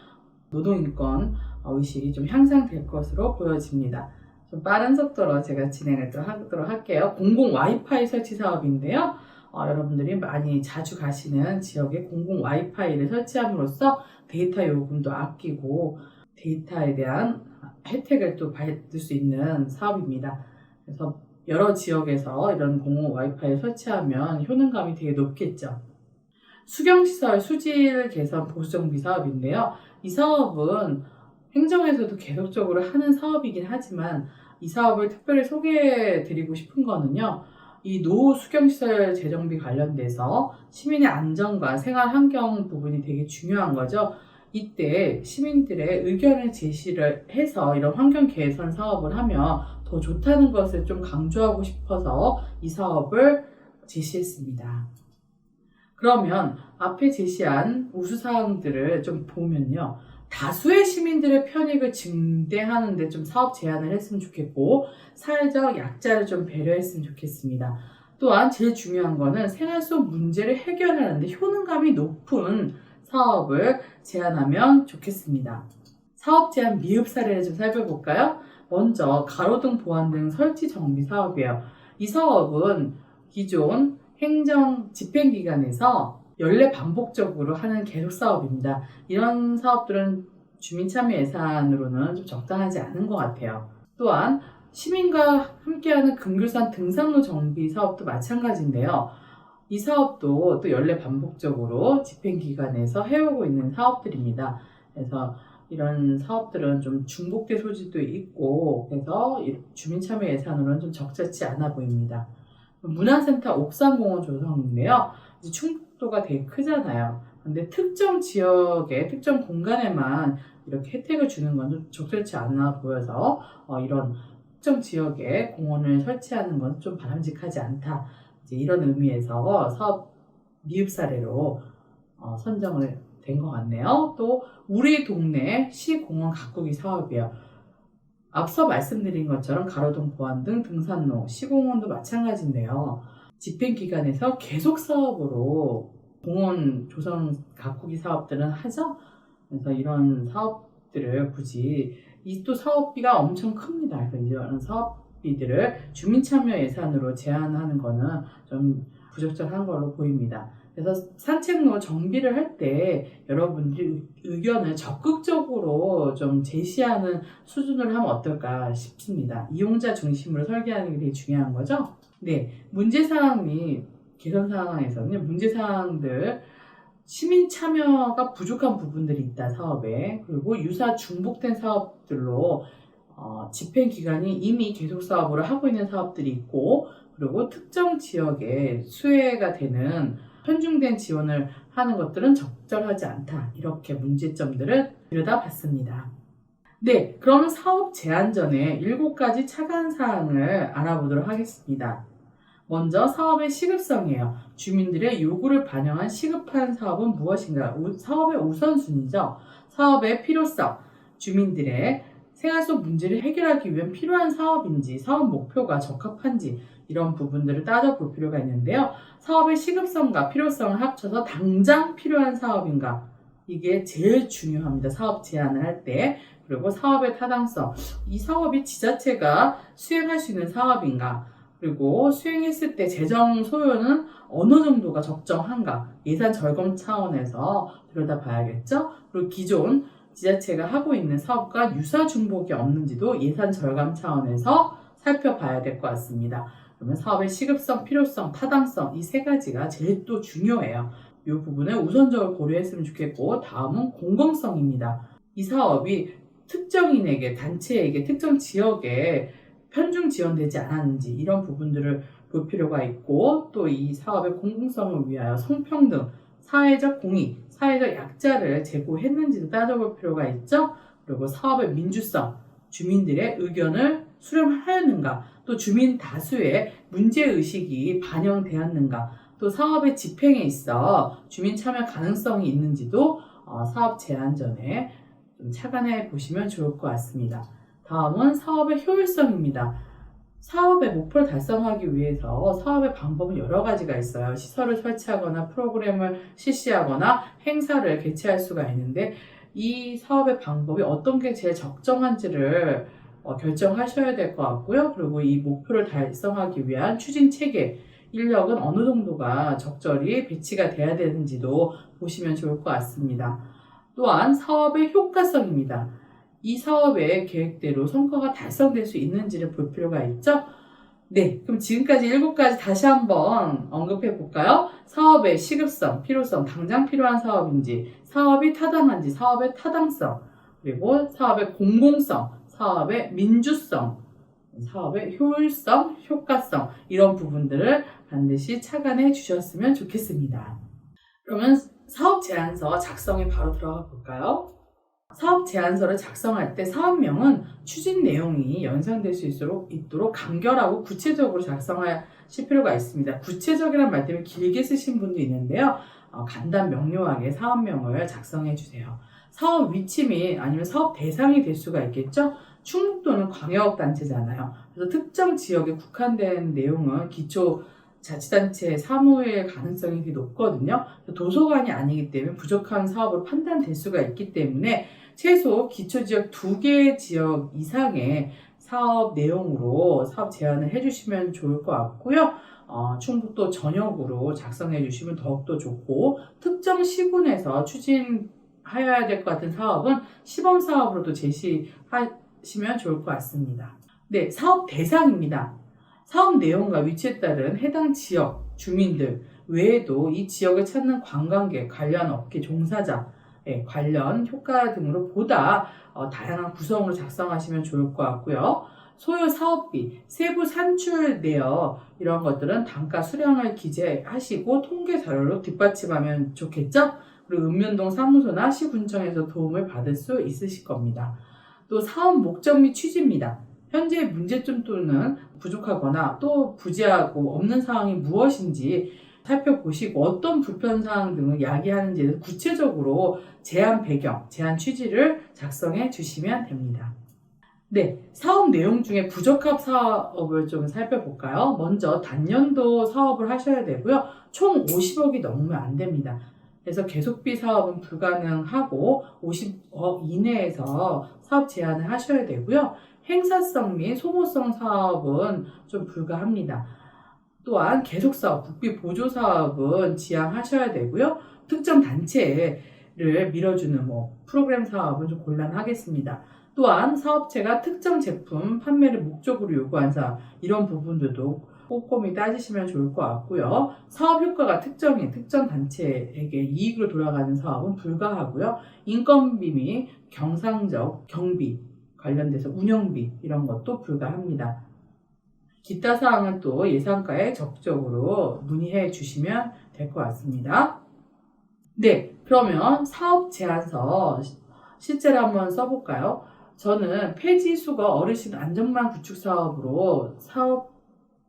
노동인권 의식이 좀 향상될 것으로 보여집니다. 좀 빠른 속도로 제가 진행을 또 하도록 할게요. 공공 와이파이 설치 사업인데요. 여러분들이 많이 자주 가시는 지역에 공공 와이파이를 설치함으로써 데이터 요금도 아끼고 데이터에 대한 혜택을 또 받을 수 있는 사업입니다. 그래서 여러 지역에서 이런 공공 와이파이를 설치하면 효능감이 되게 높겠죠. 수경시설 수질 개선 보수정비 사업인데요. 이 사업은 행정에서도 계속적으로 하는 사업이긴 하지만 이 사업을 특별히 소개해 드리고 싶은 거는요. 이 노후 수경시설 재정비 관련돼서 시민의 안전과 생활 환경 부분이 되게 중요한 거죠. 이때 시민들의 의견을 제시를 해서 이런 환경 개선 사업을 하면 더 좋다는 것을 좀 강조하고 싶어서 이 사업을 제시했습니다. 그러면 앞에 제시한 우수사항들을 좀 보면요. 다수의 시민들의 편익을 증대하는 데 좀 사업 제안을 했으면 좋겠고 사회적 약자를 좀 배려했으면 좋겠습니다. 또한 제일 중요한 거는 생활 속 문제를 해결하는 데 효능감이 높은 사업을 제안하면 좋겠습니다. 사업 제안 미흡 사례를 좀 살펴볼까요? 먼저 가로등 보완등 설치 정비 사업이에요. 이 사업은 기존 행정 집행기관에서 연례 반복적으로 하는 계속 사업입니다. 이런 사업들은 주민참여 예산으로는 좀 적당하지 않은 것 같아요. 또한 시민과 함께하는 금귤산 등산로 정비 사업도 마찬가지인데요. 이 사업도 또 연례 반복적으로 집행기관에서 해오고 있는 사업들입니다. 그래서 이런 사업들은 좀 중복될 소지도 있고 그래서 주민참여 예산으로는 좀 적절치 않아 보입니다. 문화센터 옥상공원 조성인데요. 이제 충북도가 되게 크잖아요. 근데 특정 지역의 특정 공간에만 이렇게 혜택을 주는 건 좀 적절치 않아 보여서 이런 특정 지역에 공원을 설치하는 건 좀 바람직하지 않다. 이제 이런 의미에서 사업 미흡 사례로 선정을 된 것 같네요. 또 우리 동네 시공원 가꾸기 사업이에요. 앞서 말씀드린 것처럼 가로등 보완등 등산로, 시공원도 마찬가지인데요. 집행기관에서 계속 사업으로 공원 조성 가꾸기 사업들은 하죠. 그래서 이런 사업들을 굳이 이 또 사업비가 엄청 큽니다. 그래서 이런 사업비들을 주민참여 예산으로 제한하는 거는 좀 부적절한 걸로 보입니다. 그래서 산책로 정비를 할 때 여러분들이 의견을 적극적으로 좀 제시하는 수준으로 하면 어떨까 싶습니다. 이용자 중심으로 설계하는 게 되게 중요한 거죠. 네, 문제사항 및 개선사항에서는 문제사항들 시민 참여가 부족한 부분들이 있다 사업에 그리고 유사 중복된 사업들로 집행기관이 이미 계속 사업을 하고 있는 사업들이 있고 그리고 특정 지역에 수혜가 되는 편중된 지원을 하는 것들은 적절하지 않다. 이렇게 문제점들을 들여다봤습니다. 네, 그럼 사업 제안 전에 7가지 차관사항을 알아보도록 하겠습니다. 먼저 사업의 시급성이에요. 주민들의 요구를 반영한 시급한 사업은 무엇인가? 사업의 우선순위죠. 사업의 필요성, 주민들의 생활 속 문제를 해결하기 위한 필요한 사업인지, 사업 목표가 적합한지 이런 부분들을 따져볼 필요가 있는데요. 사업의 시급성과 필요성을 합쳐서 당장 필요한 사업인가? 이게 제일 중요합니다. 사업 제안을 할 때. 그리고 사업의 타당성, 이 사업이 지자체가 수행할 수 있는 사업인가? 그리고 수행했을 때 재정 소요는 어느 정도가 적정한가? 예산 절감 차원에서 들여다봐야겠죠? 그리고 기존 지자체가 하고 있는 사업과 유사 중복이 없는지도 예산 절감 차원에서 살펴봐야 될 것 같습니다. 그러면 사업의 시급성, 필요성, 타당성 이 3가지가 제일 또 중요해요. 이 부분을 우선적으로 고려했으면 좋겠고 다음은 공공성입니다. 이 사업이 특정인에게, 단체에게, 특정 지역에 편중 지원되지 않았는지 이런 부분들을 볼 필요가 있고 또 이 사업의 공공성을 위하여 성평등, 사회적 공익, 사회적 약자를 제고했는지도 따져볼 필요가 있죠. 그리고 사업의 민주성, 주민들의 의견을 수렴하였는가, 또 주민 다수의 문제의식이 반영되었는가, 또 사업의 집행에 있어 주민 참여 가능성이 있는지도 사업 제안 전에 좀 착안해 보시면 좋을 것 같습니다. 다음은 사업의 효율성입니다. 사업의 목표를 달성하기 위해서 사업의 방법은 여러 가지가 있어요. 시설을 설치하거나 프로그램을 실시하거나 행사를 개최할 수가 있는데 이 사업의 방법이 어떤 게 제일 적정한지를 결정하셔야 될 것 같고요. 그리고 이 목표를 달성하기 위한 추진 체계, 인력은 어느 정도가 적절히 배치가 돼야 되는지도 보시면 좋을 것 같습니다. 또한 사업의 효과성입니다. 이 사업의 계획대로 성과가 달성될 수 있는지를 볼 필요가 있죠? 네, 그럼 지금까지 7가지 다시 한번 언급해 볼까요? 사업의 시급성, 필요성, 당장 필요한 사업인지, 사업이 타당한지, 사업의 타당성, 그리고 사업의 공공성, 사업의 민주성, 사업의 효율성, 효과성, 이런 부분들을 반드시 착안해 주셨으면 좋겠습니다. 그러면 사업 제안서 작성에 바로 들어가 볼까요? 사업 제안서를 작성할 때 사업명은 추진 내용이 연상될 수 있도록 간결하고 구체적으로 작성하실 필요가 있습니다. 구체적이란 말 때문에 길게 쓰신 분도 있는데요. 간단 명료하게 사업명을 작성해 주세요. 사업 위치 및 아니면 사업 대상이 될 수가 있겠죠. 충북도는 광역단체잖아요. 그래서 특정 지역에 국한된 내용은 기초자치단체 사무일 가능성이 되게 높거든요. 도서관이 아니기 때문에 부족한 사업으로 판단될 수가 있기 때문에 최소 기초지역 2개 지역 이상의 사업 내용으로 사업 제안을 해주시면 좋을 것 같고요. 충북도 전역으로 작성해 주시면 더욱더 좋고, 특정 시군에서 추진하여야 될 것 같은 사업은 시범사업으로도 제시하시면 좋을 것 같습니다. 네, 사업 대상입니다. 사업 내용과 위치에 따른 해당 지역 주민들 외에도 이 지역을 찾는 관광객, 관련 업계 종사자, 관련 효과 등으로 보다 다양한 구성으로 작성하시면 좋을 것 같고요. 소요 사업비, 세부 산출 내역 이런 것들은 단가 수량을 기재하시고 통계 자료로 뒷받침하면 좋겠죠? 그리고 읍면동 사무소나 시군청에서 도움을 받을 수 있으실 겁니다. 또 사업 목적 및 취지입니다. 현재 문제점 또는 부족하거나 또 부재하고 없는 사항이 무엇인지 살펴보시고 어떤 불편사항 등을 야기하는지에 대해서 구체적으로 제안 배경, 제안 취지를 작성해 주시면 됩니다. 네, 사업 내용 중에 부적합 사업을 좀 살펴볼까요? 먼저 단년도 사업을 하셔야 되고요. 총 50억이 넘으면 안 됩니다. 그래서 계속비 사업은 불가능하고 50억 이내에서 사업 제안을 하셔야 되고요. 행사성 및 소모성 사업은 좀 불가합니다. 또한 계속사업, 국비 보조사업은 지향하셔야 되고요. 특정 단체를 밀어주는 프로그램 사업은 좀 곤란하겠습니다. 또한 사업체가 특정 제품 판매를 목적으로 요구한 사업, 이런 부분들도 꼼꼼히 따지시면 좋을 것 같고요. 사업 효과가 특정 단체에게 이익으로 돌아가는 사업은 불가하고요. 인건비 및 경상적 경비 관련돼서 운영비 이런 것도 불가합니다. 기타 사항은 또 예산가에 적극적으로 문의해 주시면 될 것 같습니다. 네, 그러면 사업 제안서 실제로 한번 써볼까요? 저는 폐지수거 어르신 안전망 구축 사업으로 사업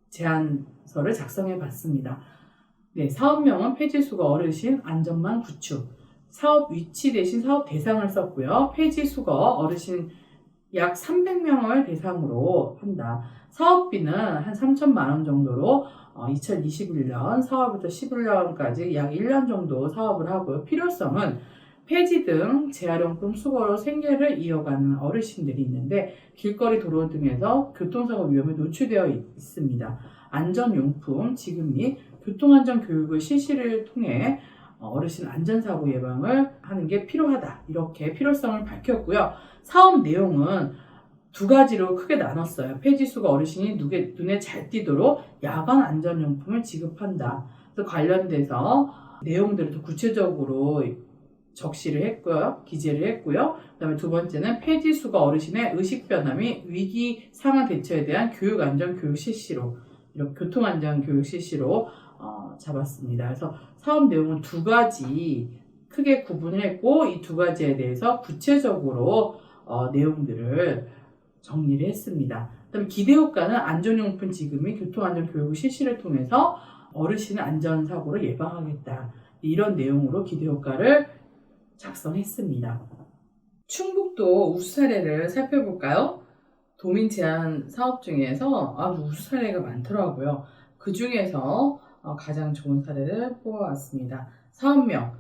제안서를 작성해 봤습니다. 네, 사업명은 폐지수거 어르신 안전망 구축, 사업 위치 대신 사업 대상을 썼고요. 폐지수거 어르신 약 300명을 대상으로 한다. 사업비는 한 3천만 원 정도로 2021년 사업부터 11년까지 약 1년 정도 사업을 하고요. 필요성은 폐지 등 재활용품 수거로 생계를 이어가는 어르신들이 있는데 길거리 도로 등에서 교통사고 위험에 노출되어 있습니다. 안전용품 지급 및 교통안전 교육을 실시를 통해 어르신 안전사고 예방을 하는 게 필요하다. 이렇게 필요성을 밝혔고요. 사업 내용은 2가지로 크게 나눴어요. 폐지수거 어르신이 눈에 잘 띄도록 야간 안전용품을 지급한다. 그래서 관련돼서 내용들을 더 구체적으로 적시를 했고요. 기재를 했고요. 그 다음에 2번째는 폐지수거 어르신의 의식변화 및 위기 상황 대처에 대한 교육안전교육 실시로, 이렇게 교통안전교육 실시로 잡았습니다. 그래서 사업 내용은 2가지 크게 구분을 했고 이 2가지에 대해서 구체적으로 내용들을 정리를 했습니다. 그다음에 기대효과는 안전용품 지급 및 교통안전교육 실시를 통해서 어르신 안전사고를 예방하겠다. 이런 내용으로 기대효과를 작성했습니다. 충북도 우수 사례를 살펴볼까요? 도민 제안 사업 중에서 아주 우수 사례가 많더라고요. 그 중에서 가장 좋은 사례를 뽑아왔습니다. 사업명,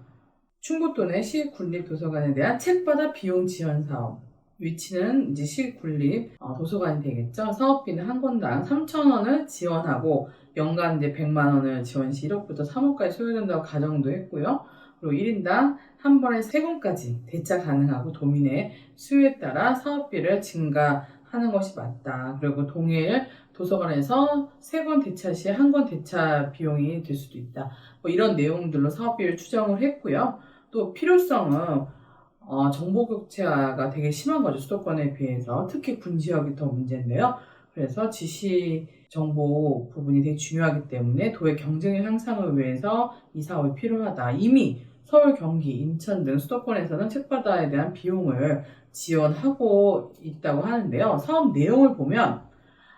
충북도 내 시군립도서관에 대한 책바다 비용 지원 사업. 위치는 이제 시군립 도서관이 되겠죠. 사업비는 한 건당 3,000원을 지원하고 연간 이제 100만 원을 지원 시 1억부터 3억까지 소요된다고 가정도 했고요. 그리고 1인당 한 번에 3건까지 대차 가능하고 도민의 수요에 따라 사업비를 증가하는 것이 맞다. 그리고 동일 도서관에서 3권 대차 시 1권 대차 비용이 될 수도 있다. 뭐 이런 내용들로 사업비를 추정을 했고요. 또 필요성은 정보격차가 되게 심한 거죠. 수도권에 비해서. 특히 군지역이 더 문제인데요. 그래서 지시 정보 부분이 되게 중요하기 때문에 도의 경쟁력 향상을 위해서 이 사업이 필요하다. 이미 서울, 경기, 인천 등 수도권에서는 책바다에 대한 비용을 지원하고 있다고 하는데요. 사업 내용을 보면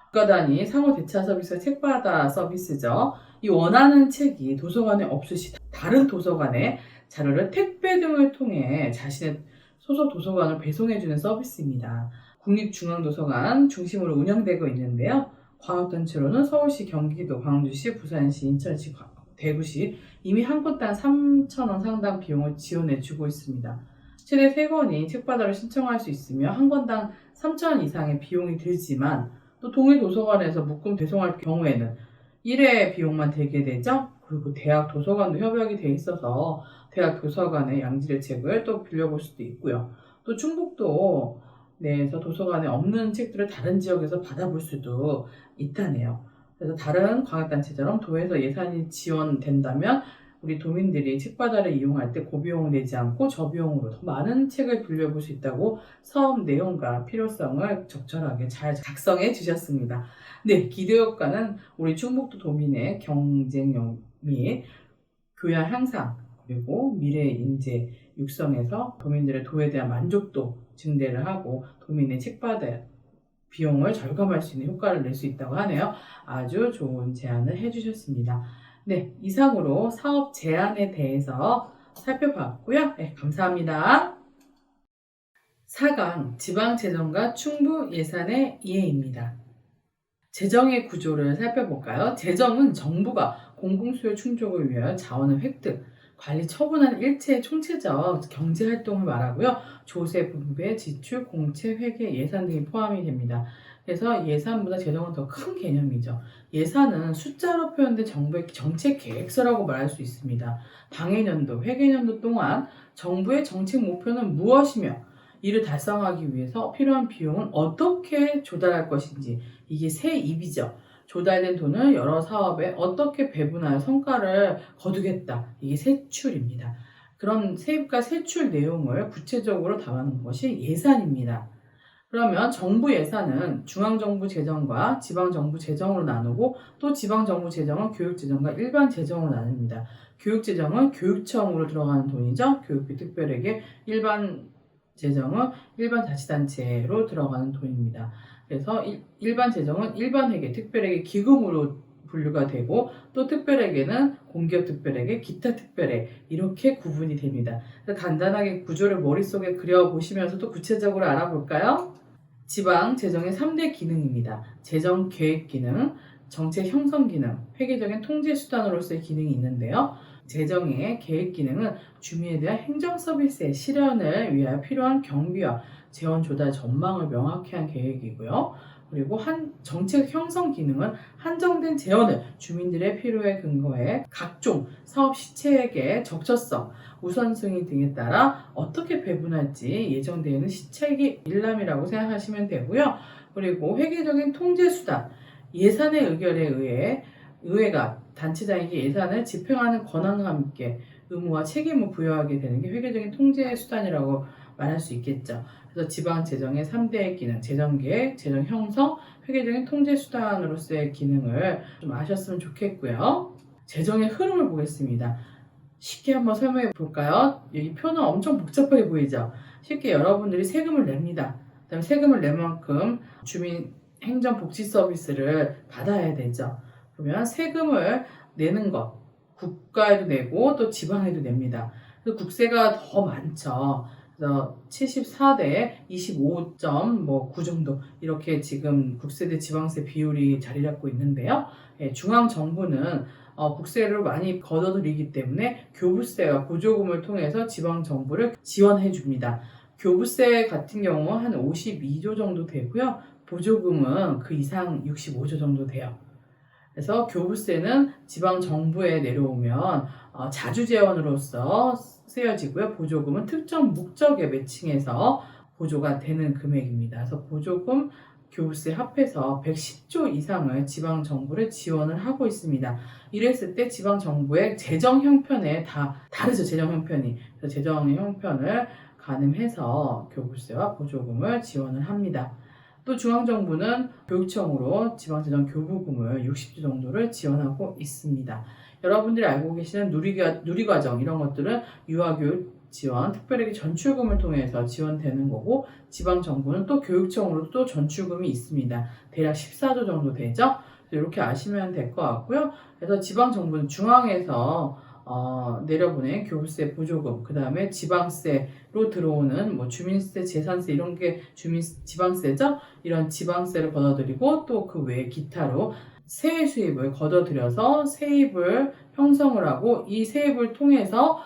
국가 단위 상호 대차 서비스가 책바다 서비스죠. 이 원하는 책이 도서관에 없을 시 다른 도서관에 자료를 택배 등을 통해 자신의 소속 도서관을 배송해주는 서비스입니다. 국립중앙도서관 중심으로 운영되고 있는데요. 광역단체로는 서울시, 경기도, 광주시, 부산시, 인천시, 대구시 이미 한 건당 3,000원 상당 비용을 지원해주고 있습니다. 최대 3건이 책바다를 신청할 수 있으며 한 건당 3,000원 이상의 비용이 들지만 또 동일 도서관에서 묶음 배송할 경우에는 1회 비용만 들게 되죠. 그리고 대학 도서관도 협약이 돼 있어서 대학 도서관의 양질의 책을 또 빌려볼 수도 있고요. 또 충북도 내에서 도서관에 없는 책들을 다른 지역에서 받아볼 수도 있다네요. 그래서 다른 광역단체처럼 도에서 예산이 지원된다면 우리 도민들이 책바다를 이용할 때 고비용을 내지 않고 저비용으로 더 많은 책을 빌려볼 수 있다고 사업 내용과 필요성을 적절하게 잘 작성해 주셨습니다. 네, 기대효과는 우리 충북도 도민의 경쟁력 및 교양 향상 그리고 미래 인재 육성에서 도민들의 도에 대한 만족도 증대를 하고 도민의 책바다 비용을 절감할 수 있는 효과를 낼 수 있다고 하네요. 아주 좋은 제안을 해주셨습니다. 네, 이상으로 사업 제안에 대해서 살펴봤고요. 네, 감사합니다. 4강 지방재정과 충북 예산의 이해입니다. 재정의 구조를 살펴볼까요? 재정은 정부가 공공수요 충족을 위하여 자원을 획득, 관리, 처분하는 일체의 총체적 경제활동을 말하고요. 조세, 분배, 지출, 공채, 회계, 예산 등이 포함이 됩니다. 그래서 예산보다 재정은 더 큰 개념이죠. 예산은 숫자로 표현된 정부의 정책 계획서라고 말할 수 있습니다. 당해년도, 회계년도 동안 정부의 정책 목표는 무엇이며 이를 달성하기 위해서 필요한 비용은 어떻게 조달할 것인지 이게 세입이죠. 조달된 돈을 여러 사업에 어떻게 배분하여 성과를 거두겠다. 이게 세출입니다. 그런 세입과 세출 내용을 구체적으로 담아놓은 것이 예산입니다. 그러면 정부 예산은 중앙정부 재정과 지방정부 재정으로 나누고 또 지방정부 재정은 교육재정과 일반 재정으로 나눕니다. 교육재정은 교육청으로 들어가는 돈이죠. 교육비 특별회계, 일반 재정은 일반 자치단체로 들어가는 돈입니다. 그래서 일반 재정은 일반 회계, 특별회계, 기금으로 분류가 되고 또 특별회계는 공기업 특별회계, 기타 특별회 이렇게 구분이 됩니다. 간단하게 구조를 머릿속에 그려보시면서 또 구체적으로 알아볼까요? 지방 재정의 3대 기능입니다. 재정 계획 기능, 정책 형성 기능, 회계적인 통제 수단으로서의 기능이 있는데요. 재정의 계획 기능은 주민에 대한 행정 서비스의 실현을 위하여 필요한 경비와 재원 조달 전망을 명확히 한 계획이고요. 그리고 정책 형성 기능은 한정된 재원을 주민들의 필요에 근거해 각종 사업 시책의 적절성, 우선순위 등에 따라 어떻게 배분할지 예정되어 있는 시책이 일람이라고 생각하시면 되고요. 그리고 회계적인 통제 수단, 예산의 의결에 의해 의회가 단체장에게 예산을 집행하는 권한과 함께 의무와 책임을 부여하게 되는 게 회계적인 통제 수단이라고 말할 수 있겠죠. 그래서 지방 재정의 3대 기능, 재정계획, 재정 형성, 회계적인 통제 수단으로서의 기능을 좀 아셨으면 좋겠고요. 재정의 흐름을 보겠습니다. 쉽게 한번 설명해 볼까요? 이 표는 엄청 복잡하게 보이죠? 쉽게 여러분들이 세금을 냅니다. 그다음에 세금을 낸 만큼 주민 행정복지 서비스를 받아야 되죠. 그러면 세금을 내는 것, 국가에도 내고 또 지방에도 냅니다. 그래서 국세가 더 많죠. 그래서 74대 25.9 정도 이렇게 지금 국세 대 지방세 비율이 자리 잡고 있는데요. 중앙 정부는 국세를 많이 걷어들이기 때문에 교부세와 보조금을 통해서 지방 정부를 지원해 줍니다. 교부세 같은 경우 한 52조 정도 되고요. 보조금은 그 이상 65조 정도 돼요. 그래서 교부세는 지방 정부에 내려오면 자주재원으로서 쓰여지고요. 보조금은 특정 목적에 매칭해서 보조가 되는 금액입니다. 그래서 보조금, 교부세 합해서 110조 이상을 지방 정부를 지원을 하고 있습니다. 이랬을 때 지방 정부의 재정 형편에 다 다르죠. 재정 형편이. 그래서 재정 형편을 가늠해서 교부세와 보조금을 지원을 합니다. 또 중앙정부는 교육청으로 지방재정 교부금을 60조 정도를 지원하고 있습니다. 여러분들이 알고 계시는 누리과정 이런 것들은 유아교육 지원, 특별하게 전출금을 통해서 지원되는 거고 지방정부는 또 교육청으로 또 전출금이 있습니다. 대략 14조 정도 되죠? 이렇게 아시면 될 것 같고요. 그래서 지방정부는 중앙에서 내려보낸 교부세, 보조금, 그 다음에 지방세로 들어오는 주민세, 재산세 이런 게 지방세죠? 이런 지방세를 걷어들이고 또 그 외에 기타로 세액 수입을 걷어들여서 세입을 형성을 하고 이 세입을 통해서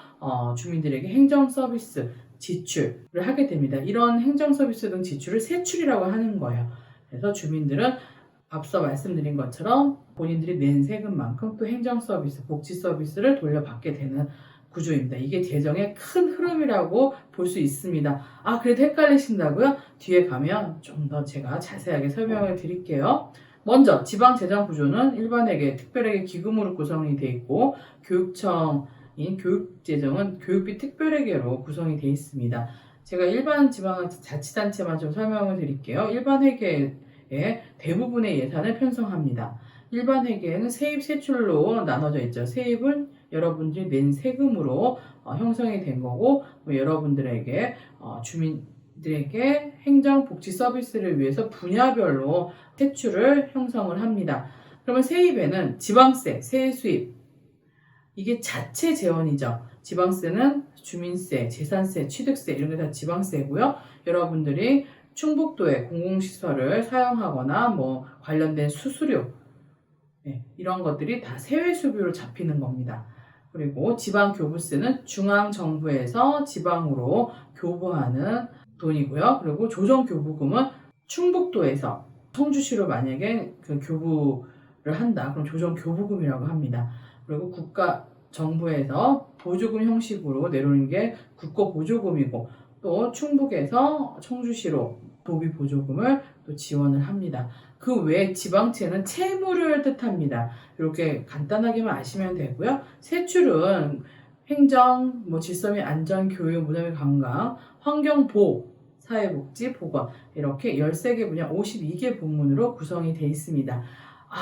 주민들에게 행정 서비스 지출을 하게 됩니다. 이런 행정 서비스 등 지출을 세출이라고 하는 거예요. 그래서 주민들은 앞서 말씀드린 것처럼 본인들이 낸 세금만큼 또 행정 서비스, 복지 서비스를 돌려받게 되는 구조입니다. 이게 재정의 큰 흐름이라고 볼 수 있습니다. 그래도 헷갈리신다고요? 뒤에 가면 좀 더 제가 자세하게 설명을 드릴게요. 먼저 지방재정 구조는 일반회계, 특별회계 기금으로 구성이 되어 있고 교육청인 교육재정은 교육비 특별회계로 구성이 되어 있습니다. 제가 일반 지방자치단체만 좀 설명을 드릴게요. 일반회계 대부분의 예산을 편성합니다. 일반 회계에는 세입, 세출로 나눠져 있죠. 세입은 여러분들이 낸 세금으로 형성이 된 거고 여러분들에게 주민들에게 행정 복지 서비스를 위해서 분야별로 세출을 형성을 합니다. 그러면 세입에는 지방세, 세수입 이게 자체 재원이죠. 지방세는 주민세, 재산세, 취득세 이런 게 다 지방세고요. 여러분들이 충북도의 공공시설을 사용하거나 관련된 수수료 이런 것들이 다 세외수비로 잡히는 겁니다. 그리고 지방교부세는 중앙정부에서 지방으로 교부하는 돈이고요. 그리고 조정교부금은 충북도에서 청주시로 만약에 그 교부를 한다. 그럼 조정교부금이라고 합니다. 그리고 정부에서 보조금 형식으로 내놓는 게 국고보조금이고 또 충북에서 청주시로 도비 보조금을 또 지원을 합니다. 그 외에 지방채는 채무를 뜻합니다. 이렇게 간단하게만 아시면 되고요. 세출은 행정, 질서 및 안전, 교육, 문화 및 관광, 환경보호, 사회복지, 보건 이렇게 13개 분야 52개 부문으로 구성이 되어 있습니다.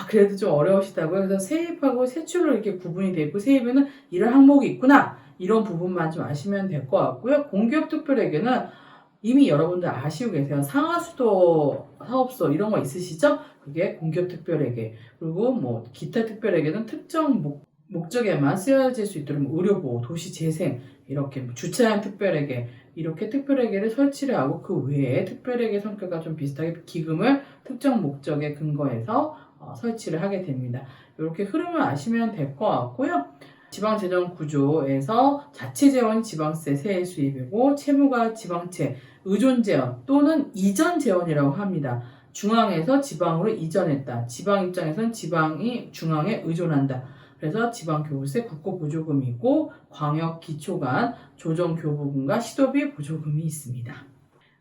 그래도 좀 어려우시다고요? 그래서 세입하고 세출로 이렇게 구분이 되어 있고 세입에는 이런 항목이 있구나 이런 부분만 좀 아시면 될 것 같고요. 공기업특별회계는 이미 여러분들 아시고 계세요. 상하수도 사업소 이런 거 있으시죠? 그게 공기업특별회계. 그리고 기타 특별회계는 특정 목적에만 쓰여질 수 있도록 의료보호, 도시재생 이렇게 주차장 특별회계 이렇게 특별회계를 설치를 하고 그 외에 특별회계 성격과 좀 비슷하게 기금을 특정 목적에 근거해서 설치를 하게 됩니다. 이렇게 흐름을 아시면 될 것 같고요. 지방재정 구조에서 자체재원이 지방세 세액 수입이고 채무가 지방채, 의존재원 또는 이전재원이라고 합니다. 중앙에서 지방으로 이전했다. 지방 입장에서는 지방이 중앙에 의존한다. 그래서 지방교부세, 국고보조금이고 광역기초관, 조정교부금과 시도비 보조금이 있습니다.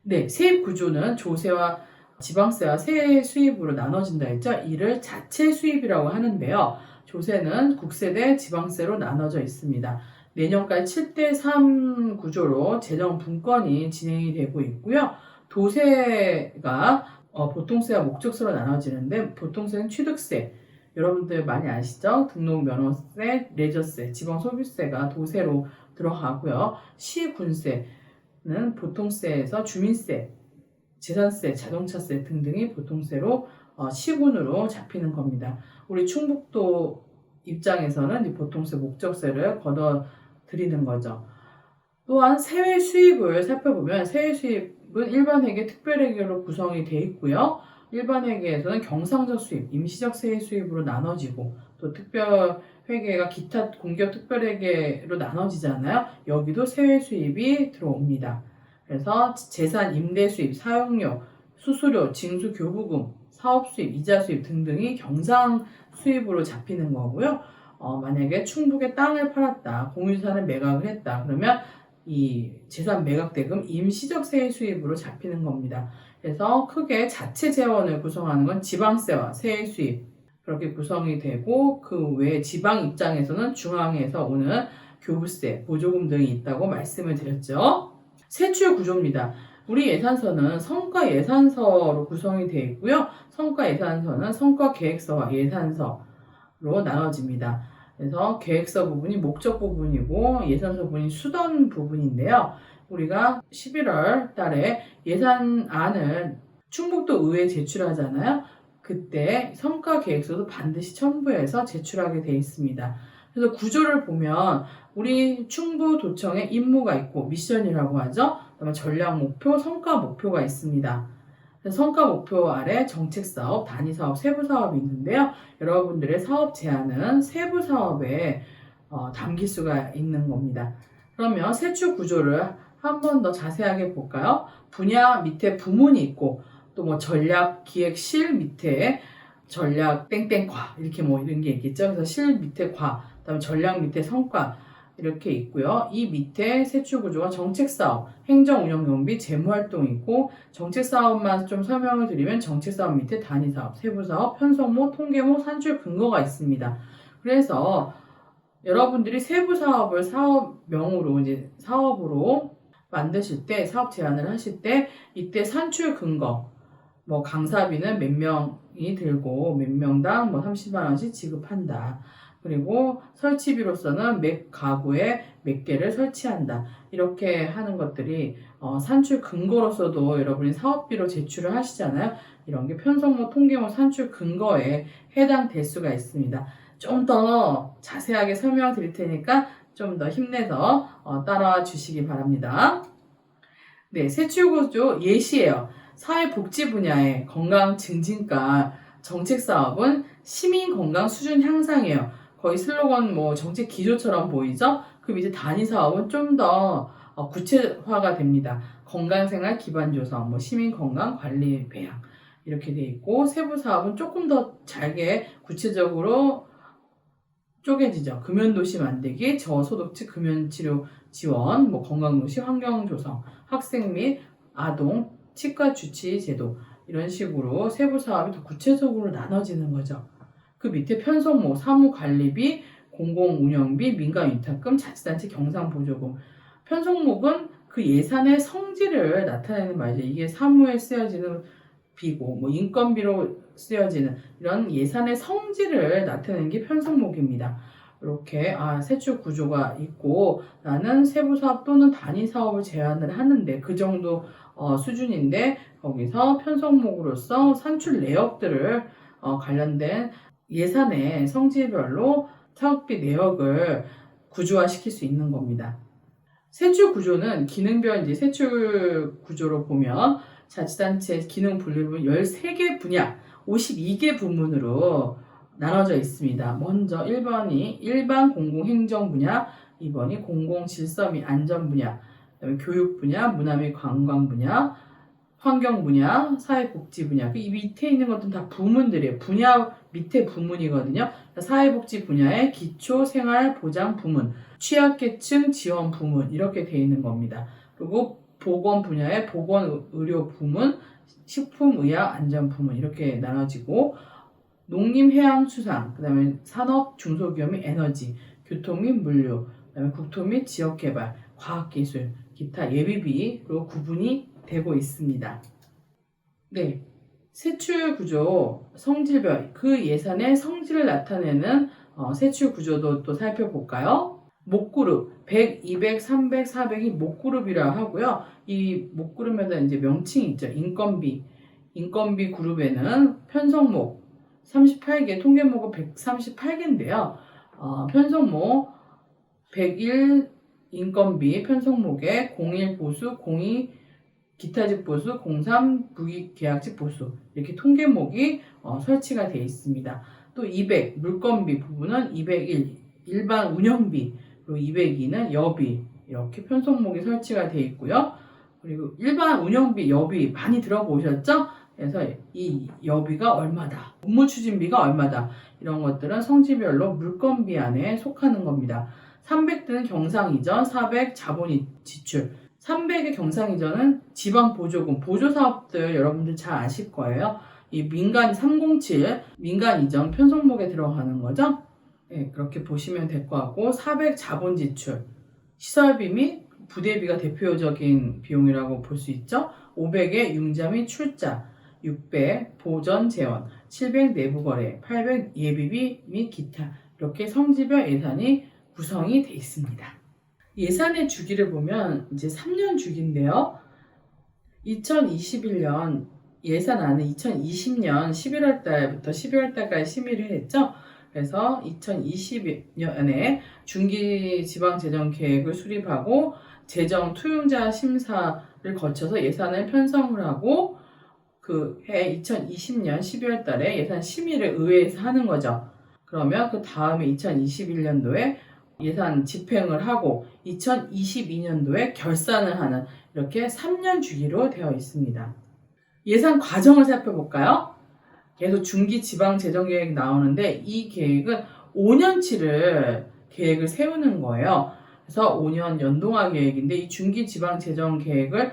네, 세입구조는 조세와 지방세와 세액 수입으로 나눠진다 했죠. 이를 자체 수입이라고 하는데요. 조세는 국세 대 지방세로 나눠져 있습니다. 내년까지 7대3 구조로 재정 분권이 진행이 되고 있고요. 도세가 보통세와 목적세로 나눠지는데 보통세는 취득세, 여러분들 많이 아시죠? 등록면허세, 레저세, 지방소비세가 도세로 들어가고요. 시군세는 보통세에서 주민세, 재산세, 자동차세 등등이 보통세로 시군으로 잡히는 겁니다. 우리 충북도 입장에서는 이 보통세, 목적세를 걷어 드리는 거죠. 또한 세외 수입을 살펴보면 세외 수입은 일반회계, 특별회계로 구성이 되어 있고요. 일반회계에서는 경상적 수입, 임시적 세외 수입으로 나눠지고 또 특별회계가 기타 공기업 특별회계로 나눠지잖아요. 여기도 세외 수입이 들어옵니다. 그래서 재산, 임대 수입, 사용료, 수수료, 징수, 교부금, 사업 수입, 이자 수입 등등이 경상 수입으로 잡히는 거고요. 만약에 충북에 땅을 팔았다, 공유산을 매각을 했다, 그러면 이 재산 매각 대금 임시적 세액 수입으로 잡히는 겁니다. 그래서 크게 자체 재원을 구성하는 건 지방세와 세액 수입 그렇게 구성이 되고 그 외에 지방 입장에서는 중앙에서 오는 교부세, 보조금 등이 있다고 말씀을 드렸죠. 세출 구조입니다. 우리 예산서는 성과 예산서로 구성이 되어 있고요. 성과 예산서는 성과 계획서와 예산서로 나눠집니다. 그래서 계획서 부분이 목적 부분이고 예산서 부분이 수던 부분인데요. 우리가 11월 달에 예산안을 충북도 의회에 제출하잖아요. 그때 성과 계획서도 반드시 첨부해서 제출하게 되어 있습니다. 그래서 구조를 보면 우리 충북도청에 임무가 있고 미션이라고 하죠. 그다음에 전략 목표, 성과 목표가 있습니다. 성과 목표 아래 정책사업, 단위사업, 세부사업이 있는데요. 여러분들의 사업 제안은 세부사업에 담길 수가 있는 겁니다. 그러면 세출 구조를 한 번 더 자세하게 볼까요? 분야 밑에 부문이 있고 또 뭐 전략 기획실 밑에 전략 땡땡과 이렇게 뭐 이런 게 있겠죠. 그래서 실 밑에 과, 그다음에 전략 밑에 성과 이렇게 있고요. 이 밑에 세출 구조가 정책사업, 행정운영경비, 재무활동이 있고 정책사업만 좀 설명을 드리면 정책사업 밑에 단위사업, 세부사업, 편성모, 통계모, 산출 근거가 있습니다. 그래서 여러분들이 세부사업을 사업명으로 이제 사업으로 만드실 때 사업 제안을 하실 때 이때 산출 근거 뭐 강사비는 몇 명이 들고 몇 명당 뭐 30만 원씩 지급한다. 그리고 설치비로서는 몇 가구에 몇 개를 설치한다. 이렇게 하는 것들이 산출 근거로서도 여러분이 사업비로 제출을 하시잖아요. 이런 게 편성모, 통계모, 산출 근거에 해당될 수가 있습니다. 좀 더 자세하게 설명드릴 테니까 좀 더 힘내서 따라와 주시기 바랍니다. 네, 세출구조 예시예요. 사회복지 분야의 건강 증진과 정책사업은 시민 건강 수준 향상이에요. 거의 슬로건 뭐 정책 기조처럼 보이죠? 그 밑에 단위사업은 좀 더 구체화가 됩니다. 건강생활 기반 조성, 뭐 시민 건강 관리 배양 이렇게 돼 있고 세부사업은 조금 더 잘게 구체적으로 쪼개지죠. 금연도시 만들기, 저소득층 금연치료 지원, 뭐 건강도시 환경 조성, 학생 및 아동 치과 주치 제도 이런 식으로 세부 사업이 더 구체적으로 나눠지는 거죠. 그 밑에 편성모, 사무관리비, 공공운영비, 민간위탁금, 자치단체 경상보조금. 편성목은 그 예산의 성질을 나타내는 말이죠. 이게 사무에 쓰여지는 비고 뭐 인건비로 쓰여지는 이런 예산의 성질을 나타내는 게 편성목입니다. 이렇게 세출 구조가 있고 나는 세부사업 또는 단위사업을 제안을 하는데 그 정도 수준인데 거기서 편성목으로서 산출 내역들을 관련된 예산의 성질별로 사업비 내역을 구조화시킬 수 있는 겁니다. 세출 구조는 기능별 이제 세출 구조로 보면 자치단체 기능 분류분 13개 분야, 52개 부문으로 나눠져 있습니다. 먼저 1번이 일반 공공행정 분야, 2번이 공공질서 및 안전 분야, 그다음에 교육 분야, 문화 및 관광 분야, 환경 분야, 사회복지 분야. 이 밑에 있는 것들은 다 부문들이에요. 분야 밑에 부문이거든요. 사회복지 분야의 기초생활보장 부문, 취약계층 지원 부문 이렇게 되어 있는 겁니다. 그리고 보건 분야의 보건의료 부문, 식품의약안전 부문 이렇게 나눠지고 농림해양수산, 그 다음에 산업, 중소기업 및 에너지, 교통 및 물류, 그 다음에 국토 및 지역개발, 과학기술, 기타 예비비로 구분이 되고 있습니다. 네, 세출 구조 성질별 그 예산의 성질을 나타내는 세출 구조도 또 살펴볼까요? 목그룹 100, 200, 300, 400이 목그룹이라 하고요. 이 목그룹마다 이제 명칭이 있죠. 인건비 그룹에는 편성목 38개, 통계목은 138개인데요. 편성목 101 인건비 편성목에 01 보수, 02 기타직 보수, 03 부기계약직 보수 이렇게 통계목이 설치가 되어 있습니다. 또 200 물건비 부분은 201 일반 운영비, 그리고 202는 여비 이렇게 편성목이 설치가 되어 있고요. 그리고 일반 운영비, 여비 많이 들어보셨죠? 그래서 이 여비가 얼마다, 업무 추진비가 얼마다 이런 것들은 성지별로 물건비 안에 속하는 겁니다. 300대는 경상이전, 400 자본 지출. 300의 경상이전은 지방보조금, 보조사업들 여러분들 잘 아실 거예요. 이 민간 307, 민간 이전 편성목에 들어가는 거죠. 네, 그렇게 보시면 될 것 같고, 400 자본 지출, 시설비 및 부대비가 대표적인 비용이라고 볼 수 있죠. 500의 융자 및 출자, 600 보전 재원, 700 내부거래, 800 예비비 및 기타 이렇게 성지별 예산이 구성이 되어 있습니다. 예산의 주기를 보면 이제 3년 주기인데요. 2021년 예산안은 2020년 11월 달부터 12월 달까지 심의를 했죠. 그래서 2020년에 중기지방재정계획을 수립하고 재정 투용자 심사를 거쳐서 예산을 편성을 하고 그 해 2020년 12월 달에 예산 심의를 의회에서 하는 거죠. 그러면 그 다음에 2021년도에 예산 집행을 하고 2022년도에 결산을 하는 이렇게 3년 주기로 되어 있습니다. 예산 과정을 살펴볼까요? 계속 중기지방재정계획 나오는데 이 계획은 5년치를 계획을 세우는 거예요. 그래서 5년 연동화 계획인데 이 중기지방재정계획을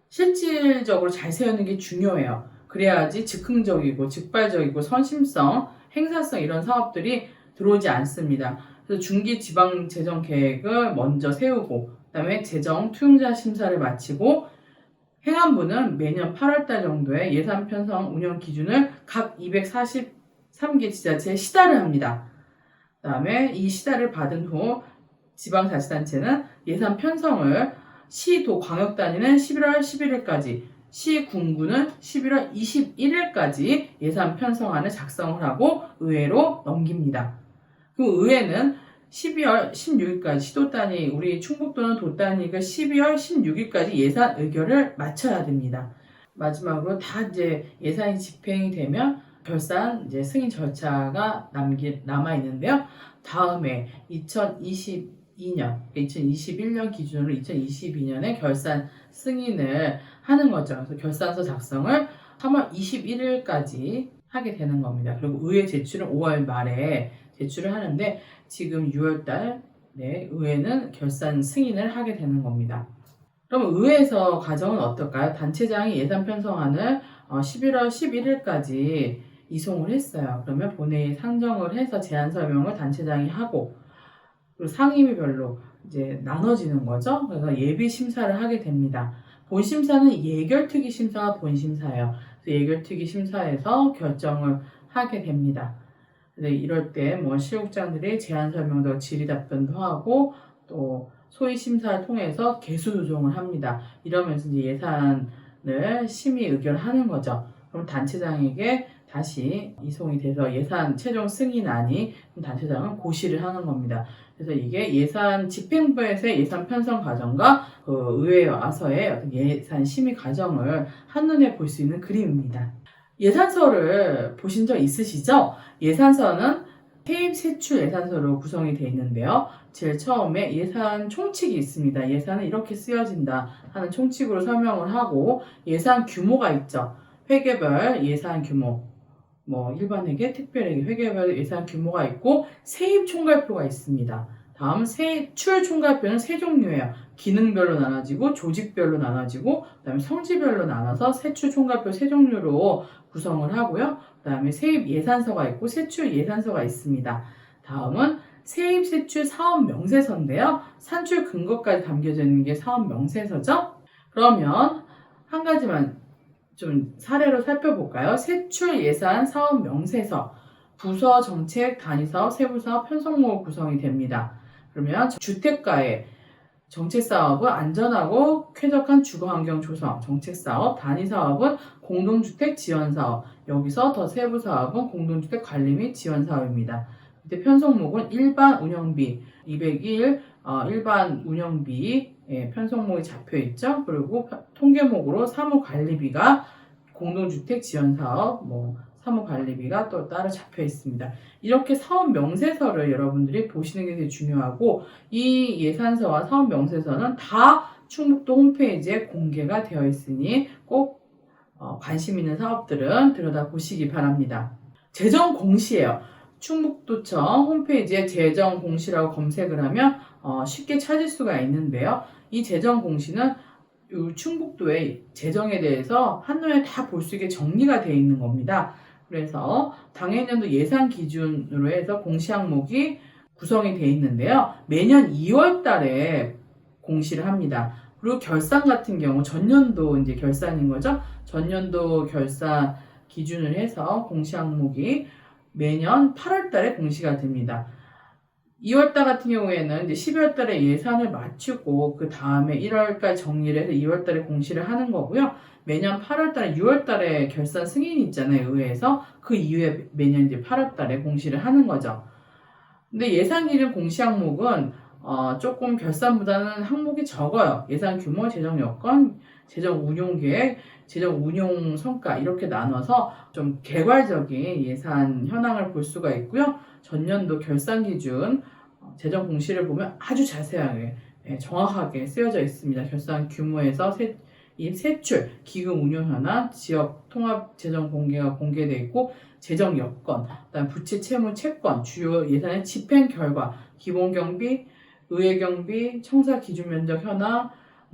실질적으로 잘 세우는 게 중요해요. 그래야지 즉흥적이고 즉발적이고 선심성, 행사성 이런 사업들이 들어오지 않습니다. 그래서 중기지방재정계획을 먼저 세우고 그다음에 재정 투용자 심사를 마치고 행안부는 매년 8월달 정도에 예산 편성 운영 기준을 각 243개 지자체에 시달을 합니다. 그다음에 이 시달을 받은 후 지방자치단체는 예산 편성을 시도 광역단위는 11월 11일까지, 시군구는 11월 21일까지 예산 편성안을 작성을 하고 의회로 넘깁니다. 그 의회는 12월 16일까지 시도단위, 우리 충북도는 도단위가 12월 16일까지 예산 의결을 마쳐야 됩니다. 마지막으로 다 이제 예산이 집행이 되면 결산 이제 승인 절차가 남아 있는데요. 다음에 2021년 기준으로 2022년에 결산 승인을 하는 거죠. 그래서 결산서 작성을 3월 21일까지 하게 되는 겁니다. 그리고 의회 제출은 5월 말에 제출을 하는데 지금 6월달 의회는 결산 승인을 하게 되는 겁니다. 그럼 의회에서 과정은 어떨까요? 단체장이 예산 편성안을 11월 11일까지 이송을 했어요. 그러면 본회의에 상정을 해서 제안 설명을 단체장이 하고 그리고 상임위별로 이제 나눠지는 거죠. 그래서 예비 심사를 하게 됩니다. 본심사는 예결특위 심사가 본심사예요. 그래서 예결특위 심사에서 결정을 하게 됩니다. 이럴 때 뭐 실국장들이 제안 설명도 질의 답변도 하고 또 소위 심사를 통해서 개수 조정을 합니다. 이러면서 이제 예산을 심의 의결하는 거죠. 그럼 단체장에게 다시 이송이 돼서 예산 최종 승인안이 단체장은 고시를 하는 겁니다. 그래서 이게 예산 집행부에서의 예산 편성 과정과 그 의회에 와서의 어떤 예산 심의 과정을 한눈에 볼 수 있는 그림입니다. 예산서를 보신 적 있으시죠? 예산서는 세입 세출 예산서로 구성이 되어 있는데요. 제일 처음에 예산 총칙이 있습니다. 예산은 이렇게 쓰여진다 하는 총칙으로 설명을 하고 예산 규모가 있죠. 회계별 예산 규모, 뭐 일반회계, 특별회계, 회계별 예산 규모가 있고 세입 총괄표가 있습니다. 다음 세출 총괄표는 세 종류예요. 기능별로 나눠지고 조직별로 나눠지고 그다음에 성지별로 나눠서 세출 총괄표 세 종류로 구성을 하고요. 그다음에 세입 예산서가 있고 세출 예산서가 있습니다. 다음은 세입 세출 사업 명세서인데요. 산출 근거까지 담겨져 있는 게 사업 명세서죠. 그러면 한 가지만 좀 사례로 살펴볼까요? 세출 예산 사업 명세서, 부서 정책 단위사업 세부사업 편성목으로 구성이 됩니다. 그러면 주택가의 정책사업은 안전하고 쾌적한 주거환경 조성, 정책사업, 단위사업은 공동주택 지원사업, 여기서 더 세부사업은 공동주택 관리 및 지원사업입니다. 이때 편성목은 일반 운영비, 201 일반 운영비 편성목이 잡혀있죠. 그리고 통계목으로 사무관리비가 공동주택 지원사업, 사무관리비가 또 따로 잡혀 있습니다. 이렇게 사업 명세서를 여러분들이 보시는 게 되게 중요하고, 이 예산서와 사업 명세서는 다 충북도 홈페이지에 공개가 되어 있으니 꼭 관심 있는 사업들은 들여다보시기 바랍니다. 재정 공시예요. 충북도청 홈페이지에 재정 공시라고 검색을 하면 쉽게 찾을 수가 있는데요. 이 재정 공시는 충북도의 재정에 대해서 한눈에 다 볼 수 있게 정리가 되어 있는 겁니다. 그래서 당해년도 예산 기준으로 해서 공시 항목이 구성이 되어 있는데요. 매년 2월 달에 공시를 합니다. 그리고 결산 같은 경우 전년도 이제 결산인 거죠. 전년도 결산 기준을 해서 공시 항목이 매년 8월 달에 공시가 됩니다. 2월 달 같은 경우에는 이제 12월 달에 예산을 마치고 그 다음에 1월까지 정리를 해서 2월 달에 공시를 하는 거고요. 매년 8월 달에 6월 달에 결산 승인이 있잖아요, 의회에서. 그 이후에 매년 이제 8월 달에 공시를 하는 거죠. 근데 예산 기준 공시 항목은 조금 결산보다는 항목이 적어요. 예산 규모, 재정 여건, 재정 운용 계획, 재정 운용 성과 이렇게 나눠서 좀 개괄적인 예산 현황을 볼 수가 있고요. 전년도 결산 기준 재정 공시를 보면 아주 자세하게 정확하게 쓰여져 있습니다. 결산 규모에서 세출, 기금 운용 현황, 지역 통합 재정 공개가 공개되어 있고, 재정 여건, 그다음 부채 채무 채권, 주요 예산의 집행 결과, 기본 경비, 의회 경비, 청사 기준 면적 현황,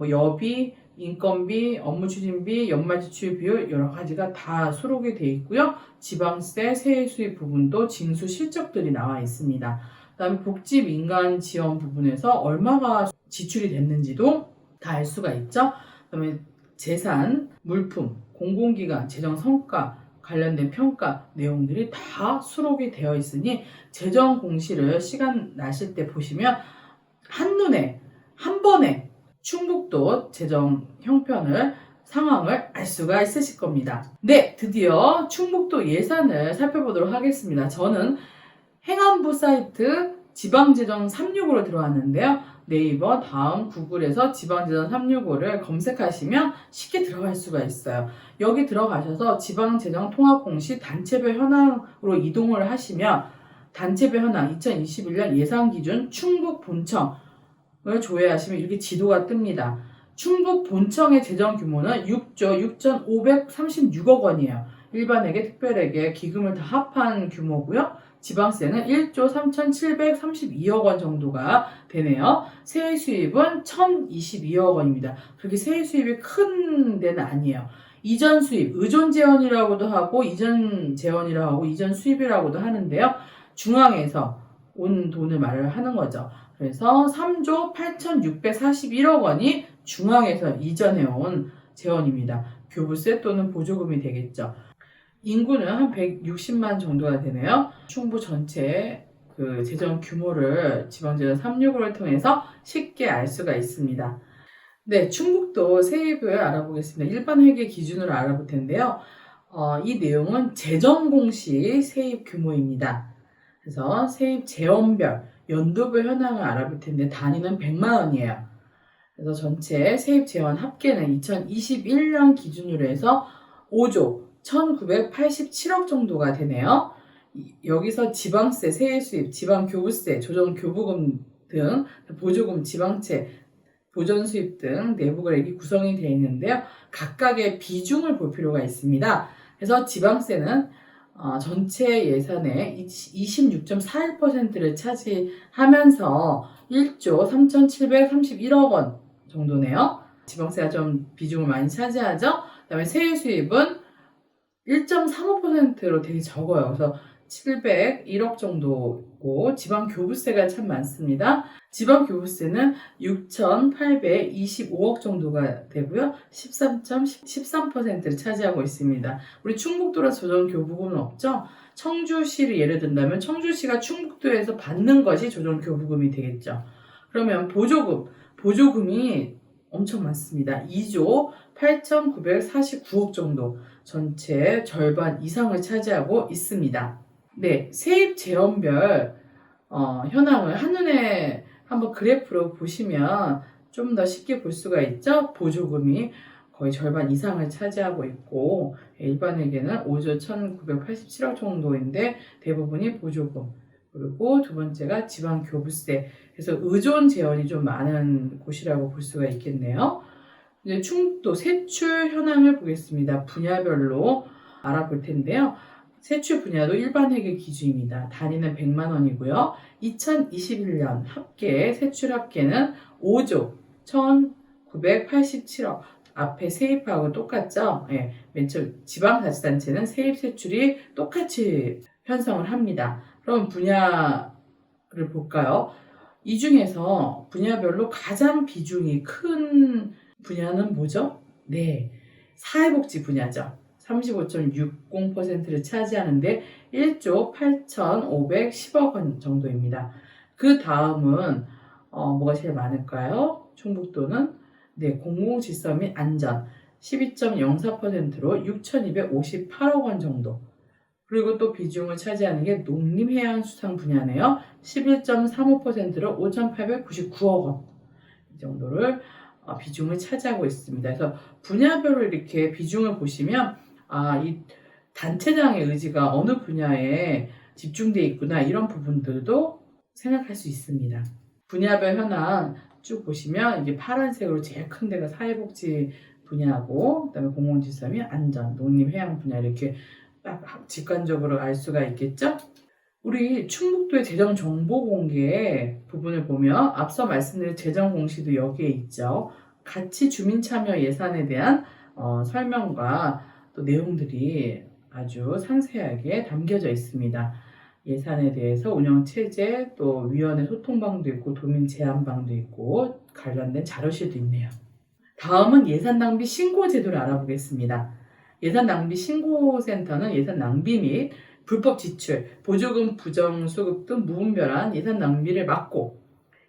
여비, 인건비, 업무 추진비, 연말 지출 비율 여러 가지가 다 수록이 되어 있고요. 지방세, 세액 수입 부분도 징수 실적들이 나와 있습니다. 그다음에 복지 민간 지원 부분에서 얼마가 지출이 됐는지도 다 알 수가 있죠. 그다음에 재산, 물품, 공공기관, 재정 성과 관련된 평가 내용들이 다 수록이 되어 있으니 재정 공시를 시간 나실 때 보시면 한눈에 한 번에 충북도 재정 형편을 상황을 알 수가 있으실 겁니다. 네, 드디어 충북도 예산을 살펴보도록 하겠습니다. 저는 행안부 사이트 지방재정 365로 들어왔는데요. 네이버 다음 구글에서 지방재정 365를 검색하시면 쉽게 들어갈 수가 있어요. 여기 들어가셔서 지방재정 통합공시 단체별 현황으로 이동을 하시면 단체별 현황 2021년 예산기준 충북 본청을 조회하시면 이렇게 지도가 뜹니다. 충북 본청의 재정 규모는 6조 6,536억 원이에요. 일반에게 특별에게 기금을 다 합한 규모고요. 지방세는 1조 3,732억 원 정도가 되네요. 세액 수입은 1,022억 원입니다. 그렇게 세액 수입이 큰 데는 아니에요. 이전 수입, 의존 재원이라고도 하고 이전 재원이라고 하고 이전 수입이라고도 하는데요. 중앙에서 온 돈을 말을 하는 거죠. 그래서 3조 8,641억 원이 중앙에서 이전해온 재원입니다. 교부세 또는 보조금이 되겠죠. 인구는 한 160만 정도가 되네요. 충북 전체 그 재정 규모를 지방재정 365를 통해서 쉽게 알 수가 있습니다. 네, 충북도 세입을 알아보겠습니다. 일반 회계 기준으로 알아볼 텐데요. 이 내용은 재정 공시 세입 규모입니다. 그래서 세입 재원별, 연도별 현황을 알아볼 텐데 단위는 100만 원이에요. 그래서 전체 세입 재원 합계는 2021년 기준으로 해서 5조 1,987억 정도가 되네요. 여기서 지방세, 세액 수입, 지방교부세, 조정교부금 등 보조금, 지방채, 보전 수입 등 내부금액이 구성이 되어 있는데요. 각각의 비중을 볼 필요가 있습니다. 그래서 지방세는 전체 예산의 26.41%를 차지하면서 1조 3,731억 원 정도네요. 지방세가 좀 비중을 많이 차지하죠. 그다음에 세액 수입은 1.35%로 되게 적어요. 그래서 701억 정도고 지방교부세가 참 많습니다. 지방교부세는 6,825억 정도가 되고요. 13.13%를 차지하고 있습니다. 우리 충북도라 조정교부금은 없죠? 청주시를 예를 든다면 청주시가 충북도에서 받는 것이 조정교부금이 되겠죠. 그러면 보조금이 엄청 많습니다. 2조 8,949억 정도, 전체 절반 이상을 차지하고 있습니다. 네, 세입 재원별 현황을 한눈에 한번 그래프로 보시면 좀 더 쉽게 볼 수가 있죠. 보조금이 거의 절반 이상을 차지하고 있고, 일반에게는 5조 1,987억 정도인데 대부분이 보조금, 그리고 두 번째가 지방교부세, 그래서 의존 재원이 좀 많은 곳이라고 볼 수가 있겠네요. 이제 충북도 세출 현황을 보겠습니다. 분야별로 알아볼 텐데요. 세출 분야도 일반회계 기준입니다. 단위는 100만 원이고요. 2021년 세출 합계는 5조 1,987억. 앞에 세입하고 똑같죠? 예, 맨 처음 지방자치단체는 세입 세출이 똑같이 편성을 합니다. 그럼 분야를 볼까요? 이 중에서 분야별로 가장 비중이 큰 분야는 뭐죠? 네, 사회복지 분야죠. 35.60%를 차지하는데 1조 8,510억 원 정도입니다. 그 다음은 뭐가 제일 많을까요? 충북도는 네, 공공질서 및 안전 12.04%로 6,258억 원 정도. 그리고 또 비중을 차지하는 게 농림해양수산 분야네요. 11.35%로 5,899억 원. 이 정도를 비중을 차지하고 있습니다. 그래서 분야별로 이렇게 비중을 보시면 이 단체장의 의지가 어느 분야에 집중되어 있구나, 이런 부분들도 생각할 수 있습니다. 분야별 현황 쭉 보시면 이게 파란색으로 제일 큰 데가 사회복지 분야고, 그다음에 공공질서 및 안전, 농림해양 분야, 이렇게 딱 직관적으로 알 수가 있겠죠? 우리 충북도의 재정 정보 공개 부분을 보면 앞서 말씀드린 재정 공시도 여기에 있죠. 같이 주민 참여 예산에 대한 설명과 또 내용들이 아주 상세하게 담겨져 있습니다. 예산에 대해서 운영 체제, 또 위원회 소통방도 있고 도민 제안방도 있고 관련된 자료실도 있네요. 다음은 예산 낭비 신고 제도를 알아보겠습니다. 예산 낭비 신고센터는 예산 낭비 및 불법 지출, 보조금 부정 수급 등 무분별한 예산 낭비를 막고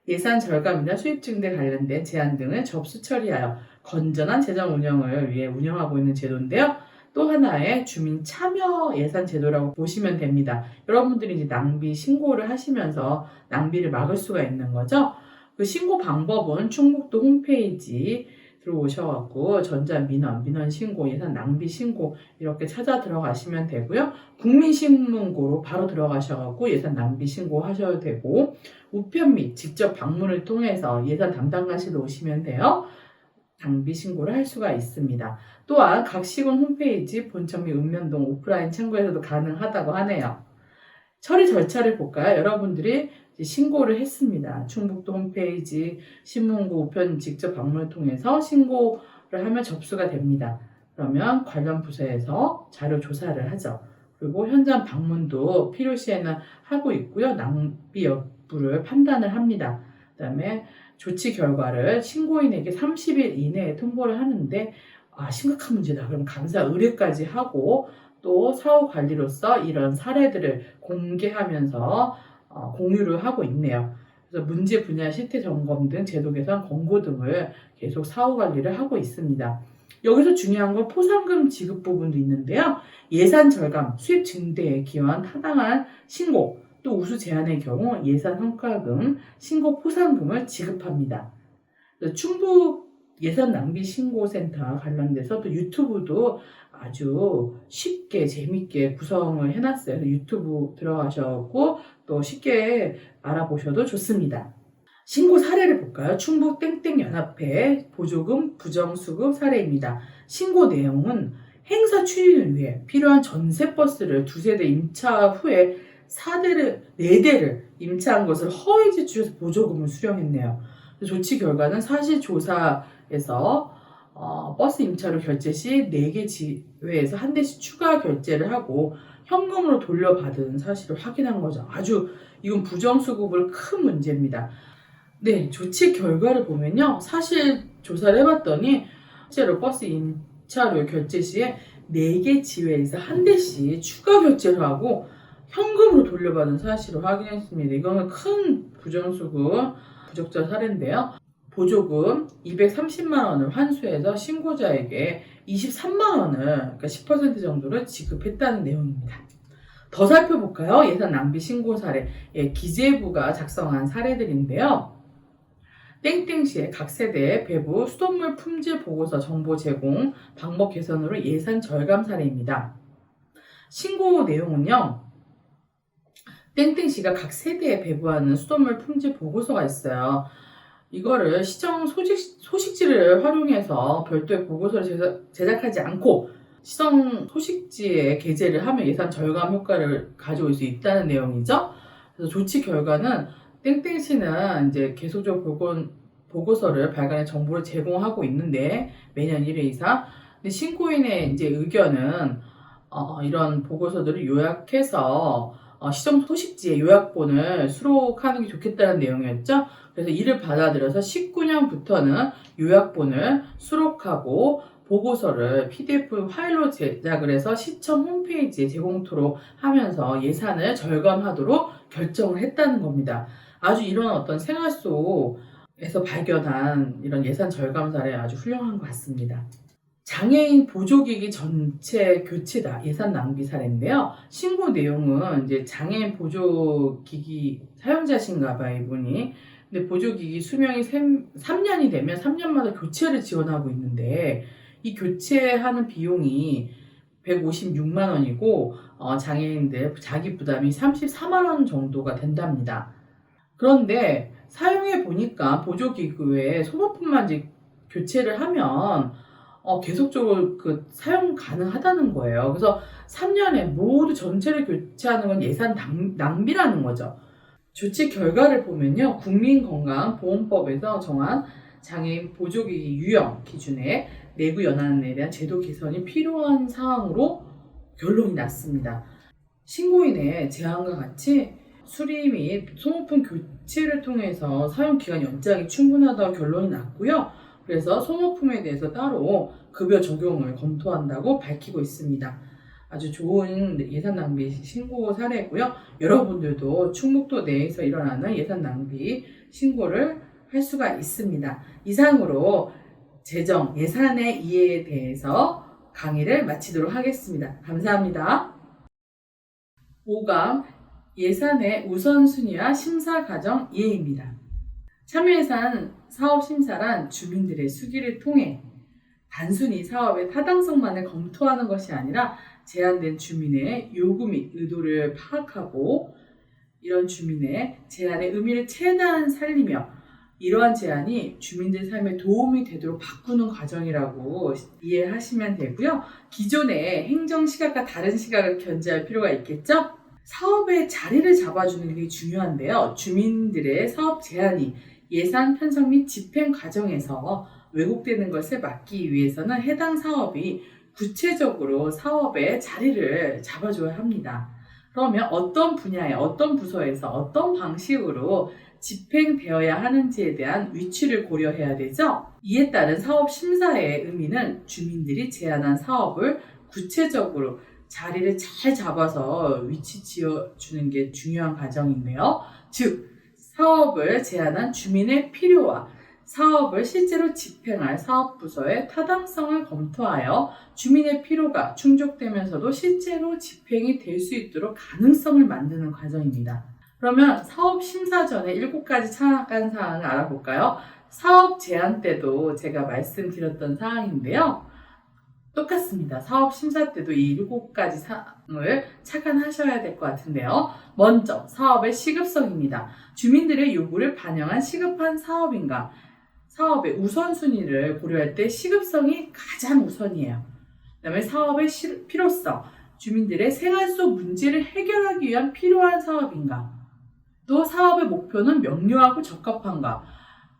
예산 절감이나 수입 증대 관련된 제안 등을 접수 처리하여 건전한 재정 운영을 위해 운영하고 있는 제도인데요. 또 하나의 주민 참여 예산 제도라고 보시면 됩니다. 여러분들이 이제 낭비 신고를 하시면서 낭비를 막을 수가 있는 거죠. 그 신고 방법은 충북도 홈페이지 들어오셔갖고 민원 신고, 예산 낭비 신고 이렇게 찾아 들어가시면 되고요. 국민신문고로 바로 들어가셔갖고 예산 낭비 신고 하셔도 되고, 우편 및 직접 방문을 통해서 예산 담당관실로 오시면 돼요. 낭비 신고를 할 수가 있습니다. 또한 각 시군 홈페이지 본청 및 읍면동 오프라인 창구에서도 가능하다고 하네요. 처리 절차를 볼까요? 여러분들이 신고를 했습니다. 충북도 홈페이지, 신문고, 우편 직접 방문을 통해서 신고를 하면 접수가 됩니다. 그러면 관련 부서에서 자료 조사를 하죠. 그리고 현장 방문도 필요시에는 하고 있고요. 낭비 여부를 판단을 합니다. 그 다음에 조치 결과를 신고인에게 30일 이내에 통보를 하는데, 심각한 문제다, 그럼 감사 의뢰까지 하고, 또 사후 관리로서 이런 사례들을 공개하면서 공유를 하고 있네요. 그래서 문제 분야 실태 점검 등 제도 개선 권고 등을 계속 사후 관리를 하고 있습니다. 여기서 중요한 건 포상금 지급 부분도 있는데요. 예산 절감, 수입 증대에 기여한 타당한 신고, 또 우수 제한의 경우 예산 성과금, 신고 포상금을 지급합니다. 충북 예산 낭비 신고센터 관련돼서 또 유튜브도 아주 쉽게 재밌게 구성을 해놨어요. 유튜브 들어가셔서 또 쉽게 알아보셔도 좋습니다. 신고 사례를 볼까요? 충북 땡땡연합회 보조금 부정수급 사례입니다. 신고 내용은 행사 추진을 위해 필요한 전세버스를 2세대 임차 후에 4대를 임차한 것을 허위 지출해서 보조금을 수령했네요. 조치 결과는 사실조사에서 버스 임차료 결제 시 4개 지회에서 한 대씩 추가 결제를 하고 현금으로 돌려받은 사실을 확인한 거죠. 아주 이건 부정수급을 큰 문제입니다. 네, 조치 결과를 보면요. 사실 조사를 해봤더니 실제로 버스 임차료 결제 시에 4개 지회에서 한 대씩 추가 결제를 하고 현금으로 돌려받은 사실을 확인했습니다. 이거는 큰 부정수급, 부적절 사례인데요. 보조금 230만 원을 환수해서 신고자에게 23만 원을, 그러니까 10% 정도를 지급했다는 내용입니다. 더 살펴볼까요? 예산 낭비 신고 사례. 기재부가 작성한 사례들인데요. 땡땡시의 각 세대의 배부 수돗물 품질 보고서 정보 제공 방법 개선으로 예산 절감 사례입니다. 신고 내용은요. 땡땡시가 각 세대에 배부하는 수돗물 품질 보고서가 있어요. 이거를 시정 소식지를 활용해서 별도의 보고서를 제작하지 않고 시정 소식지에 게재를 하면 예산 절감 효과를 가져올 수 있다는 내용이죠. 그래서 조치 결과는 땡땡시는 이제 계속적으로 보고서를 발간해 정보를 제공하고 있는데 매년 1회 이상. 근데 신고인의 이제 의견은 이런 보고서들을 요약해서 시정 소식지에 요약본을 수록하는 게 좋겠다는 내용이었죠. 그래서 이를 받아들여서 19년부터는 요약본을 수록하고 보고서를 PDF 파일로 제작을 해서 시청 홈페이지에 제공토록 하면서 예산을 절감하도록 결정을 했다는 겁니다. 아주 이런 어떤 생활 속에서 발견한 이런 예산 절감 사례 아주 훌륭한 것 같습니다. 장애인 보조기기 전체 교체다. 예산 낭비 사례인데요. 신고 내용은 이제 장애인 보조기기 사용자신가 봐요, 이분이. 근데 보조기기 수명이 3년이 되면 3년마다 교체를 지원하고 있는데 이 교체하는 비용이 156만 원이고 장애인들 자기 부담이 34만 원 정도가 된답니다. 그런데 사용해 보니까 보조기기 외에 소모품만 이제 교체를 하면 계속적으로 사용 가능하다는 거예요. 그래서 3년에 모두 전체를 교체하는 건 예산 낭비라는 거죠. 조치 결과를 보면요. 국민건강보험법에서 정한 장애인 보조기기 유형 기준에 내부 연한에 대한 제도 개선이 필요한 사항으로 결론이 났습니다. 신고인의 제안과 같이 수리 및 소모품 교체를 통해서 사용기간 연장이 충분하다고 결론이 났고요. 그래서 소모품에 대해서 따로 급여 적용을 검토한다고 밝히고 있습니다. 아주 좋은 예산 낭비 신고 사례고요. 여러분들도 충북도 내에서 일어나는 예산 낭비 신고를 할 수가 있습니다. 이상으로 재정 예산의 이해에 대해서 강의를 마치도록 하겠습니다. 감사합니다. 5강 예산의 우선순위와 심사 과정 이해입니다. 참여예산 사업심사란 주민들의 수기를 통해 단순히 사업의 타당성만을 검토하는 것이 아니라 제안된 주민의 요구 및 의도를 파악하고 이런 주민의 제안의 의미를 최대한 살리며 이러한 제안이 주민들 삶에 도움이 되도록 바꾸는 과정이라고 이해하시면 되고요. 기존의 행정 시각과 다른 시각을 견지할 필요가 있겠죠? 사업의 자리를 잡아주는 게 중요한데요. 주민들의 사업 제안이 예산 편성 및 집행 과정에서 왜곡되는 것을 막기 위해서는 해당 사업이 구체적으로 사업의 자리를 잡아줘야 합니다. 그러면 어떤 분야에 어떤 부서에서 어떤 방식으로 집행되어야 하는지에 대한 위치를 고려해야 되죠. 이에 따른 사업 심사의 의미는 주민들이 제안한 사업을 구체적으로 자리를 잘 잡아서 위치 지어주는 게 중요한 과정인데요. 즉 사업을 제안한 주민의 필요와 사업을 실제로 집행할 사업부서의 타당성을 검토하여 주민의 필요가 충족되면서도 실제로 집행이 될 수 있도록 가능성을 만드는 과정입니다. 그러면 사업 심사 전에 7가지 착안 사항을 알아볼까요? 사업 제안 때도 제가 말씀드렸던 사항인데요. 똑같습니다. 사업 심사 때도 이 7가지 사항을 착안하셔야 될 것 같은데요. 먼저 사업의 시급성입니다. 주민들의 요구를 반영한 시급한 사업인가? 사업의 우선순위를 고려할 때 시급성이 가장 우선이에요. 그 다음에 사업의 필요성, 주민들의 생활 속 문제를 해결하기 위한 필요한 사업인가? 또 사업의 목표는 명료하고 적합한가?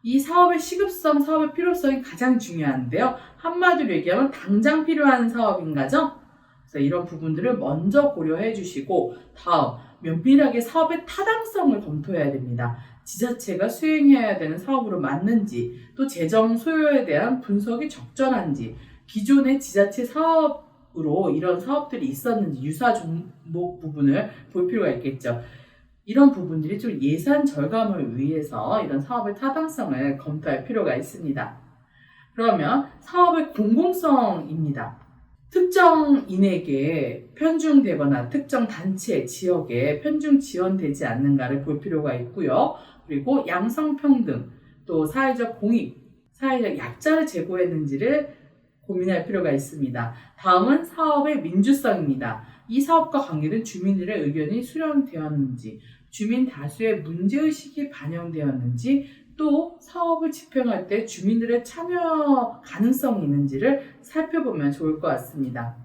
이 사업의 시급성, 사업의 필요성이 가장 중요한데요. 한마디로 얘기하면 당장 필요한 사업인가죠? 그래서 이런 부분들을 먼저 고려해 주시고 다음 면밀하게 사업의 타당성을 검토해야 됩니다. 지자체가 수행해야 되는 사업으로 맞는지, 또 재정 소요에 대한 분석이 적절한지, 기존의 지자체 사업 으로 이런 사업들이 있었는지 유사 종목 부분을 볼 필요가 있겠죠. 이런 부분들이 좀 예산 절감을 위해서 이런 사업의 타당성을 검토할 필요가 있습니다. 그러면 사업의 공공성입니다. 특정인에게 편중되거나 특정 단체, 지역에 편중 지원되지 않는가를 볼 필요가 있고요. 그리고 양성평등, 또 사회적 공익, 사회적 약자를 제고했는지를 고민할 필요가 있습니다. 다음은 사업의 민주성입니다. 이 사업과 관계된 주민들의 의견이 수렴되었는지, 주민 다수의 문제의식이 반영되었는지, 또 사업을 집행할 때 주민들의 참여 가능성이 있는지를 살펴보면 좋을 것 같습니다.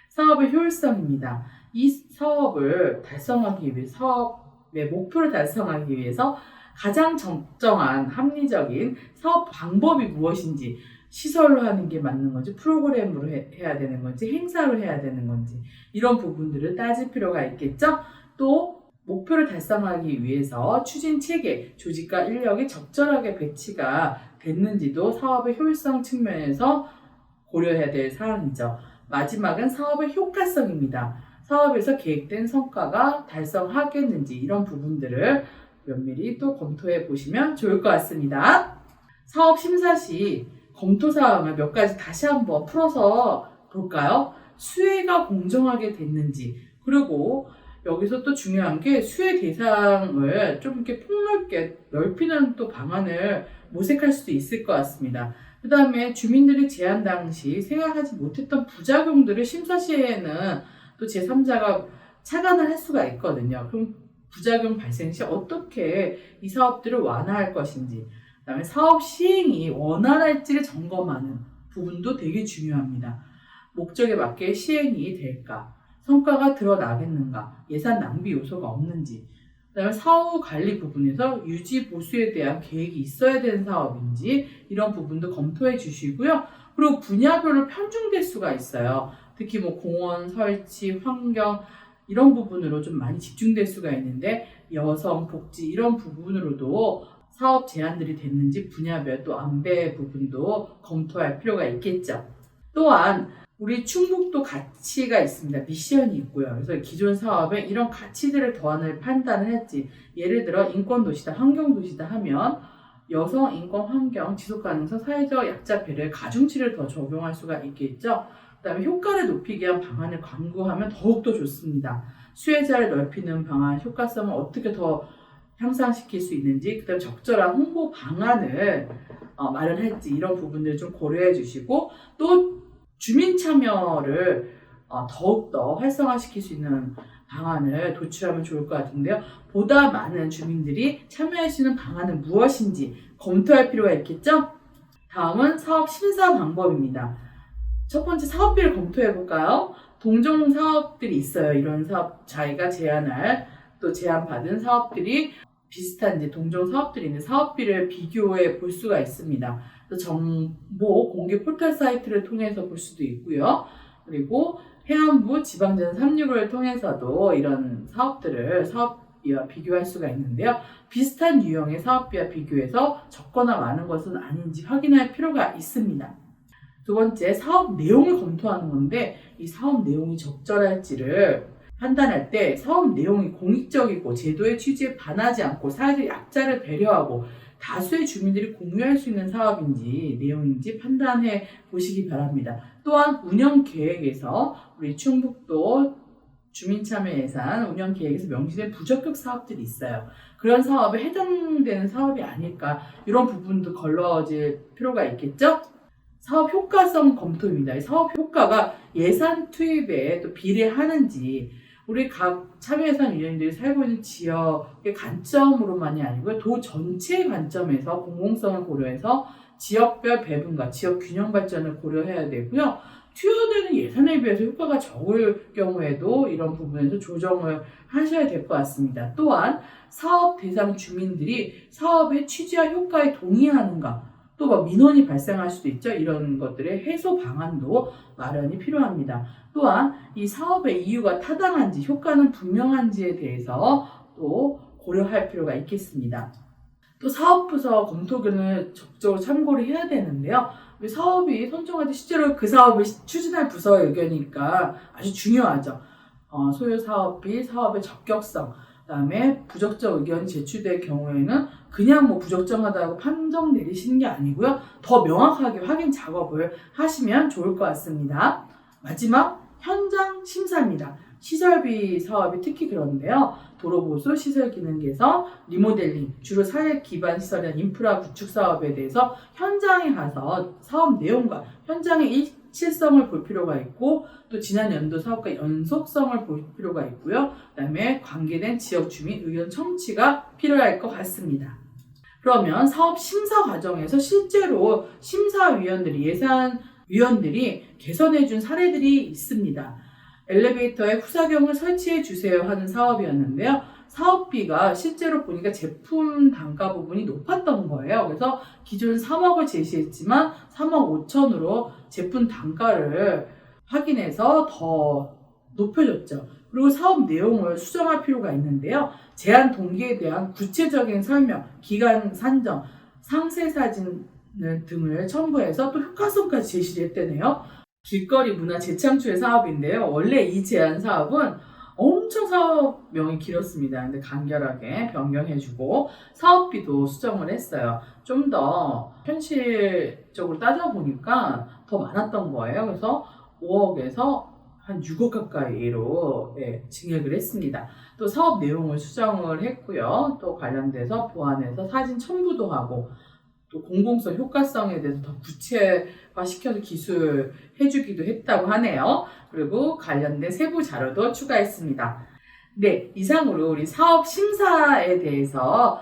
사업의 효율성입니다. 이 사업을 달성하기 위해, 사업의 목표를 달성하기 위해서 가장 적정한 합리적인 사업 방법이 무엇인지, 시설로 하는 게 맞는 건지, 프로그램으로 해야 되는 건지, 행사로 해야 되는 건지, 이런 부분들을 따질 필요가 있겠죠. 또 목표를 달성하기 위해서 추진 체계, 조직과 인력이 적절하게 배치가 됐는지도 사업의 효율성 측면에서 고려해야 될 사항이죠. 마지막은 사업의 효과성입니다. 사업에서 계획된 성과가 달성하겠는지, 이런 부분들을 면밀히 또 검토해 보시면 좋을 것 같습니다. 사업 심사 시 검토 사항을 몇 가지 다시 한번 풀어서 볼까요? 수혜가 공정하게 됐는지, 그리고 여기서 또 중요한 게 수혜 대상을 좀 이렇게 폭넓게 넓히는 또 방안을 모색할 수도 있을 것 같습니다. 그 다음에 주민들이 제안 당시 생각하지 못했던 부작용들을 심사 시에는 또 제3자가 차관을 할 수가 있거든요. 그럼 부작용 발생 시 어떻게 이 사업들을 완화할 것인지, 그 다음에 사업 시행이 원활할지를 점검하는 부분도 되게 중요합니다. 목적에 맞게 시행이 될까? 성과가 드러나겠는가? 예산 낭비 요소가 없는지, 그 다음에 사후 관리 부분에서 유지 보수에 대한 계획이 있어야 되는 사업인지, 이런 부분도 검토해 주시고요. 그리고 분야별로 편중될 수가 있어요. 특히 공원 설치, 환경, 이런 부분으로 좀 많이 집중될 수가 있는데, 여성, 복지, 이런 부분으로도 사업 제안들이 됐는지 분야별 또 안배 부분도 검토할 필요가 있겠죠. 또한 우리 충북도 가치가 있습니다. 미션이 있고요. 그래서 기존 사업에 이런 가치들을 더하는 판단을 했지. 예를 들어 인권도시다, 환경도시다 하면 여성, 인권, 환경, 지속가능성, 사회적 약자 배려의 가중치를 더 적용할 수가 있겠죠. 그 다음에 효과를 높이기 위한 방안을 강구하면 더욱더 좋습니다. 수혜자를 넓히는 방안, 효과성을 어떻게 더 향상시킬 수 있는지, 그 다음에 적절한 홍보 방안을 마련할지, 이런 부분들을 좀 고려해 주시고, 또 주민 참여를 더욱더 활성화시킬 수 있는 방안을 도출하면 좋을 것 같은데요. 보다 많은 주민들이 참여할 수 있는 방안은 무엇인지 검토할 필요가 있겠죠? 다음은 사업 심사 방법입니다. 첫 번째, 사업비를 검토해 볼까요? 동종 사업들이 있어요. 이런 사업, 자기가 제안할, 또 제안받은 사업들이 비슷한지, 동종 사업들이 있는 사업비를 비교해 볼 수가 있습니다. 정보 공개 포털 사이트를 통해서 볼 수도 있고요. 그리고 해안부 지방자산 365를 통해서도 이런 사업들을 사업비와 비교할 수가 있는데요. 비슷한 유형의 사업비와 비교해서 적거나 많은 것은 아닌지 확인할 필요가 있습니다. 두 번째, 사업 내용을 검토하는 건데, 이 사업 내용이 적절할지를 판단할 때 사업 내용이 공익적이고 제도의 취지에 반하지 않고 사회적 약자를 배려하고 다수의 주민들이 공유할 수 있는 사업인지 내용인지 판단해 보시기 바랍니다. 또한 운영 계획에서 우리 충북도 주민참여예산 운영 계획에서 명시된 부적격 사업들이 있어요. 그런 사업에 해당되는 사업이 아닐까, 이런 부분도 걸러질 필요가 있겠죠? 사업 효과성 검토입니다. 사업 효과가 예산 투입에 또 비례하는지, 우리 각 참여예산 위원님들이 살고 있는 지역의 관점으로만이 아니고 도 전체의 관점에서 공공성을 고려해서 지역별 배분과 지역 균형 발전을 고려해야 되고요. 투여되는 예산에 비해서 효과가 적을 경우에도 이런 부분에서 조정을 하셔야 될 것 같습니다. 또한 사업 대상 주민들이 사업의 취지와 효과에 동의하는가, 또 민원이 발생할 수도 있죠. 이런 것들의 해소 방안도 마련이 필요합니다. 또한 이 사업의 이유가 타당한지, 효과는 분명한지에 대해서 또 고려할 필요가 있겠습니다. 또 사업부서 검토견을 적극적으로 참고를 해야 되는데요. 사업이 선정할 때 실제로 그 사업을 추진할 부서의 의견이니까 아주 중요하죠. 소요 사업비, 사업의 적격성, 그다음에 부적격 의견이 제출될 경우에는 그냥 뭐 부적정하다고 판정 내리시는 게 아니고요. 더 명확하게 확인 작업을 하시면 좋을 것 같습니다. 마지막 현장 심사입니다. 시설비 사업이 특히 그런데요. 도로보수, 시설기능 개선, 리모델링, 주로 사회 기반 시설이나 인프라 구축 사업에 대해서 현장에 가서 사업 내용과 현장의 일치성을 볼 필요가 있고, 또 지난 연도 사업과 연속성을 볼 필요가 있고요. 그다음에 관계된 지역 주민 의견 청취가 필요할 것 같습니다. 그러면 사업 심사 과정에서 실제로 심사위원들이, 예산위원들이 개선해준 사례들이 있습니다. 엘리베이터에 후사경을 설치해 주세요 하는 사업이었는데요. 사업비가 실제로 보니까 제품 단가 부분이 높았던 거예요. 그래서 기존 3억을 제시했지만 3억 5천으로 제품 단가를 확인해서 더 높여줬죠. 그리고 사업 내용을 수정할 필요가 있는데요. 제한 동기에 대한 구체적인 설명, 기간 산정, 상세 사진 등을 첨부해서 또 효과성까지 제시를 했대네요. 길거리 문화 재창출의 사업인데요. 원래 이 제안 사업은 엄청 사업명이 길었습니다. 근데 간결하게 변경해주고 사업비도 수정을 했어요. 좀 더 현실적으로 따져보니까 더 많았던 거예요. 그래서 5억에서 한 6억 가까이로 증액을 했습니다. 또 사업 내용을 수정을 했고요. 또 관련돼서 보완해서 사진 첨부도 하고, 또 공공성, 효과성에 대해서 더 구체화시켜서 기술해주기도 했다고 하네요. 그리고 관련된 세부 자료도 추가했습니다. 네, 이상으로 우리 사업 심사에 대해서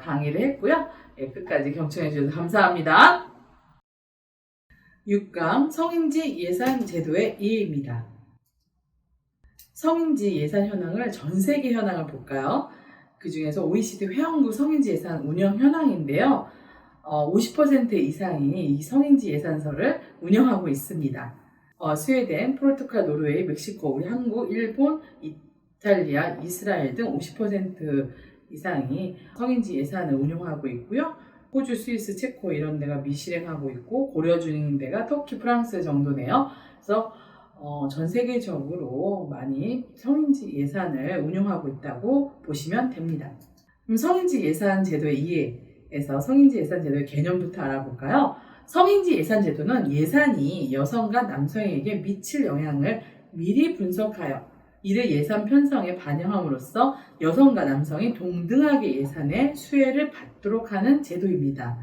강의를 했고요. 끝까지 경청해 주셔서 감사합니다. 6강 성인지 예산 제도의 이해입니다. 성인지 예산 현황을 전 세계 현황을 볼까요? 그 중에서 OECD 회원국 성인지 예산 운영 현황인데요. 50% 이상이 이 성인지 예산서를 운영하고 있습니다. 스웨덴, 포르투갈, 노르웨이, 멕시코, 우리 한국, 일본, 이탈리아, 이스라엘 등 50% 이상이 성인지 예산을 운영하고 있고요. 호주, 스위스, 체코 이런 데가 미실행하고 있고, 고려 중인 데가 터키, 프랑스 정도네요. 그래서 전 세계적으로 많이 성인지 예산을 운영하고 있다고 보시면 됩니다. 그럼 성인지 예산 제도의 이해에서 성인지 예산 제도의 개념부터 알아볼까요? 성인지 예산 제도는 예산이 여성과 남성에게 미칠 영향을 미리 분석하여 이를 예산 편성에 반영함으로써 여성과 남성이 동등하게 예산의 수혜를 받도록 하는 제도입니다.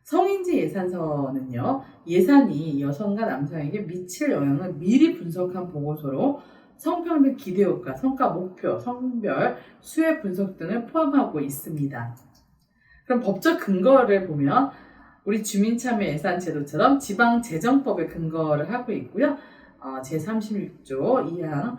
성인지 예산서는요, 예산이 여성과 남성에게 미칠 영향을 미리 분석한 보고서로 성평등 기대효과, 성과 목표, 성별, 수혜 분석 등을 포함하고 있습니다. 그럼 법적 근거를 보면 우리 주민참여예산제도처럼 지방재정법에 근거를 하고 있고요. 제36조 2항,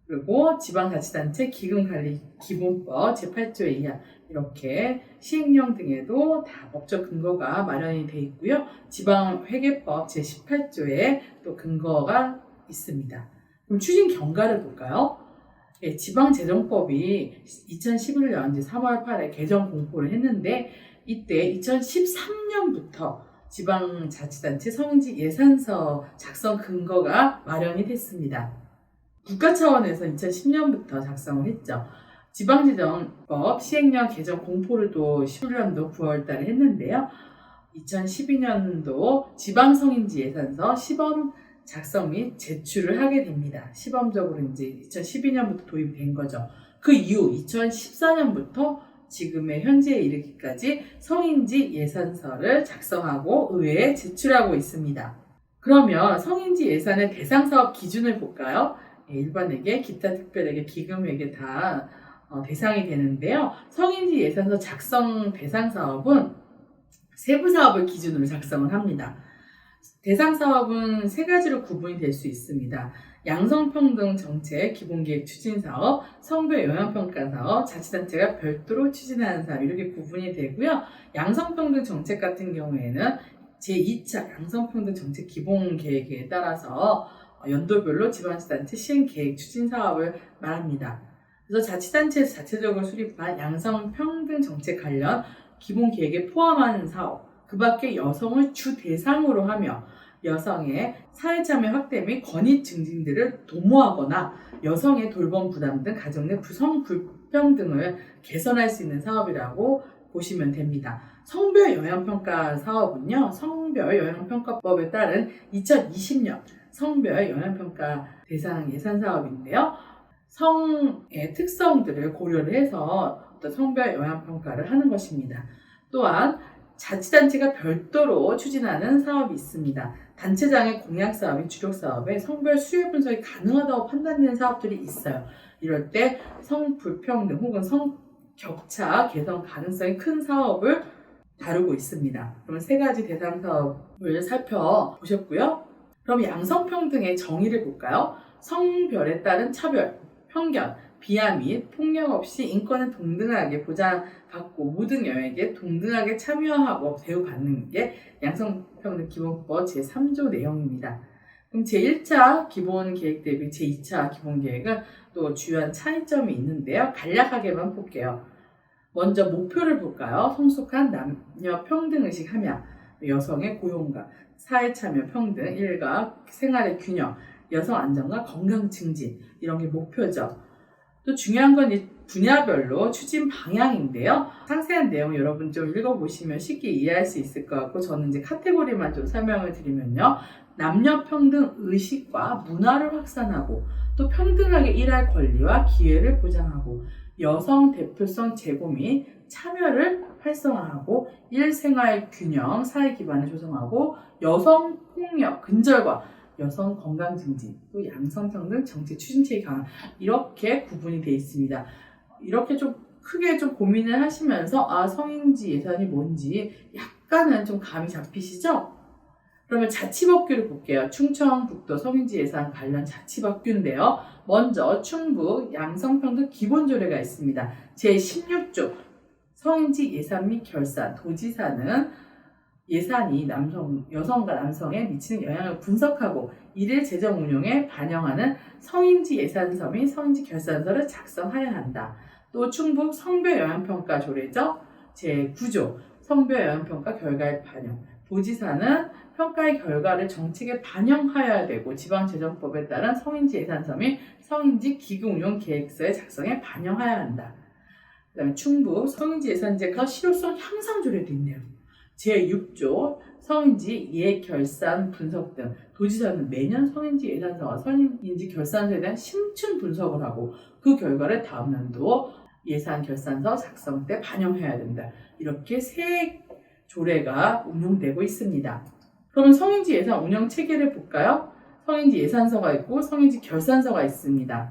그리고 지방자치단체 기금관리기본법 제8조 2항, 이렇게 시행령 등에도 다 법적 근거가 마련이 되어 있고요. 지방회계법 제18조에 또 근거가 있습니다. 그럼 추진 경과를 볼까요? 지방재정법이 2011년 3월 8일 개정 공포를 했는데, 이때 2013년부터 지방자치단체 성인지 예산서 작성 근거가 마련이 됐습니다. 국가 차원에서 2010년부터 작성을 했죠. 지방재정법 시행령 개정 공포를 또 11년도 9월달에 했는데요. 2012년도 지방성인지 예산서 시범 작성 및 제출을 하게 됩니다. 시범적으로 이제 2012년부터 도입이 된 거죠. 그 이후 2014년부터 지금의 현재에 이르기까지 성인지 예산서를 작성하고 의회에 제출하고 있습니다. 그러면 성인지 예산의 대상 사업 기준을 볼까요? 일반에게, 기타 특별에게, 기금에게 다 대상이 되는데요. 성인지 예산서 작성 대상 사업은 세부 사업을 기준으로 작성을 합니다. 대상 사업은 세 가지로 구분이 될 수 있습니다. 양성평등 정책, 기본기획 추진 사업, 성별 영향평가 사업, 자치단체가 별도로 추진하는 사업, 이렇게 구분이 되고요. 양성평등 정책 같은 경우에는 제2차 양성평등 정책 기본계획에 따라서 연도별로 지방자치단체 시행계획 추진 사업을 말합니다. 그래서 자치단체에서 자체적으로 수립한 양성평등 정책 관련 기본 계획에 포함하는 사업, 그 밖에 여성을 주 대상으로 하며 여성의 사회참여 확대 및 권익 증진들을 도모하거나 여성의 돌봄 부담 등 가정 내 구성 불평등을 개선할 수 있는 사업이라고 보시면 됩니다. 성별 영향평가 사업은요, 성별 영향평가법에 따른 2020년 성별 영향평가 대상 예산 사업인데요. 성의 특성들을 고려를 해서 어떤 성별 영향평가를 하는 것입니다. 또한 자치단체가 별도로 추진하는 사업이 있습니다. 단체장의 공약사업이 주력사업에 성별 수요 분석이 가능하다고 판단되는 사업들이 있어요. 이럴 때 성불평등 혹은 성격차 개선 가능성이 큰 사업을 다루고 있습니다. 그러면 세 가지 대상 사업을 살펴보셨고요. 그럼 양성평등의 정의를 볼까요? 성별에 따른 차별, 편견, 비하 및 폭력 없이 인권을 동등하게 보장받고 모든 여에게 동등하게 참여하고 대우받는 게 양성평등 기본법 제3조 내용입니다. 그럼 제1차 기본계획 대비 제2차 기본계획은 또 주요한 차이점이 있는데요. 간략하게만 볼게요. 먼저 목표를 볼까요? 성숙한 남녀 평등의식 함양, 여성의 고용과 사회참여 평등, 일과 생활의 균형, 여성 안전과 건강 증진, 이런 게 목표죠. 또 중요한 건 이 분야별로 추진 방향인데요. 상세한 내용 여러분 좀 읽어보시면 쉽게 이해할 수 있을 것 같고, 저는 이제 카테고리만 좀 설명을 드리면요. 남녀 평등 의식과 문화를 확산하고, 또 평등하게 일할 권리와 기회를 보장하고, 여성 대표성 제고 및 참여를 활성화하고, 일생활 균형, 사회 기반을 조성하고, 여성 폭력 근절과 여성 건강 증진, 또 양성평등 정책 추진체계 강화, 이렇게 구분이 되어 있습니다. 이렇게 좀 크게 좀 고민을 하시면서 성인지 예산이 뭔지 약간은 좀 감이 잡히시죠? 그러면 자치법규를 볼게요. 충청북도 성인지 예산 관련 자치법규인데요. 먼저 충북 양성평등 기본조례가 있습니다. 제16조 성인지 예산 및 결산, 도지사는 예산이 여성과 남성에 미치는 영향을 분석하고 이를 재정 운용에 반영하는 성인지 예산서 및 성인지 결산서를 작성하여야 한다. 또 충북 성별 영향평가 조례죠. 제9조 성별 영향평가 결과의 반영. 도지사는 평가의 결과를 정책에 반영하여야 되고 지방재정법에 따른 성인지 예산서 및 성인지 기금 운용 계획서의 작성에 반영하여야 한다. 그다음에 충북 성인지 예산제가 실효성 향상 조례도 있네요. 제6조 성인지 예결산 분석 등 도지사는 매년 성인지 예산서와 성인지 결산서에 대한 심층 분석을 하고 그 결과를 다음 년도 예산 결산서 작성 때 반영해야 된다. 이렇게 세 조례가 운용되고 있습니다. 그러면 성인지 예산 운영 체계를 볼까요? 성인지 예산서가 있고 성인지 결산서가 있습니다.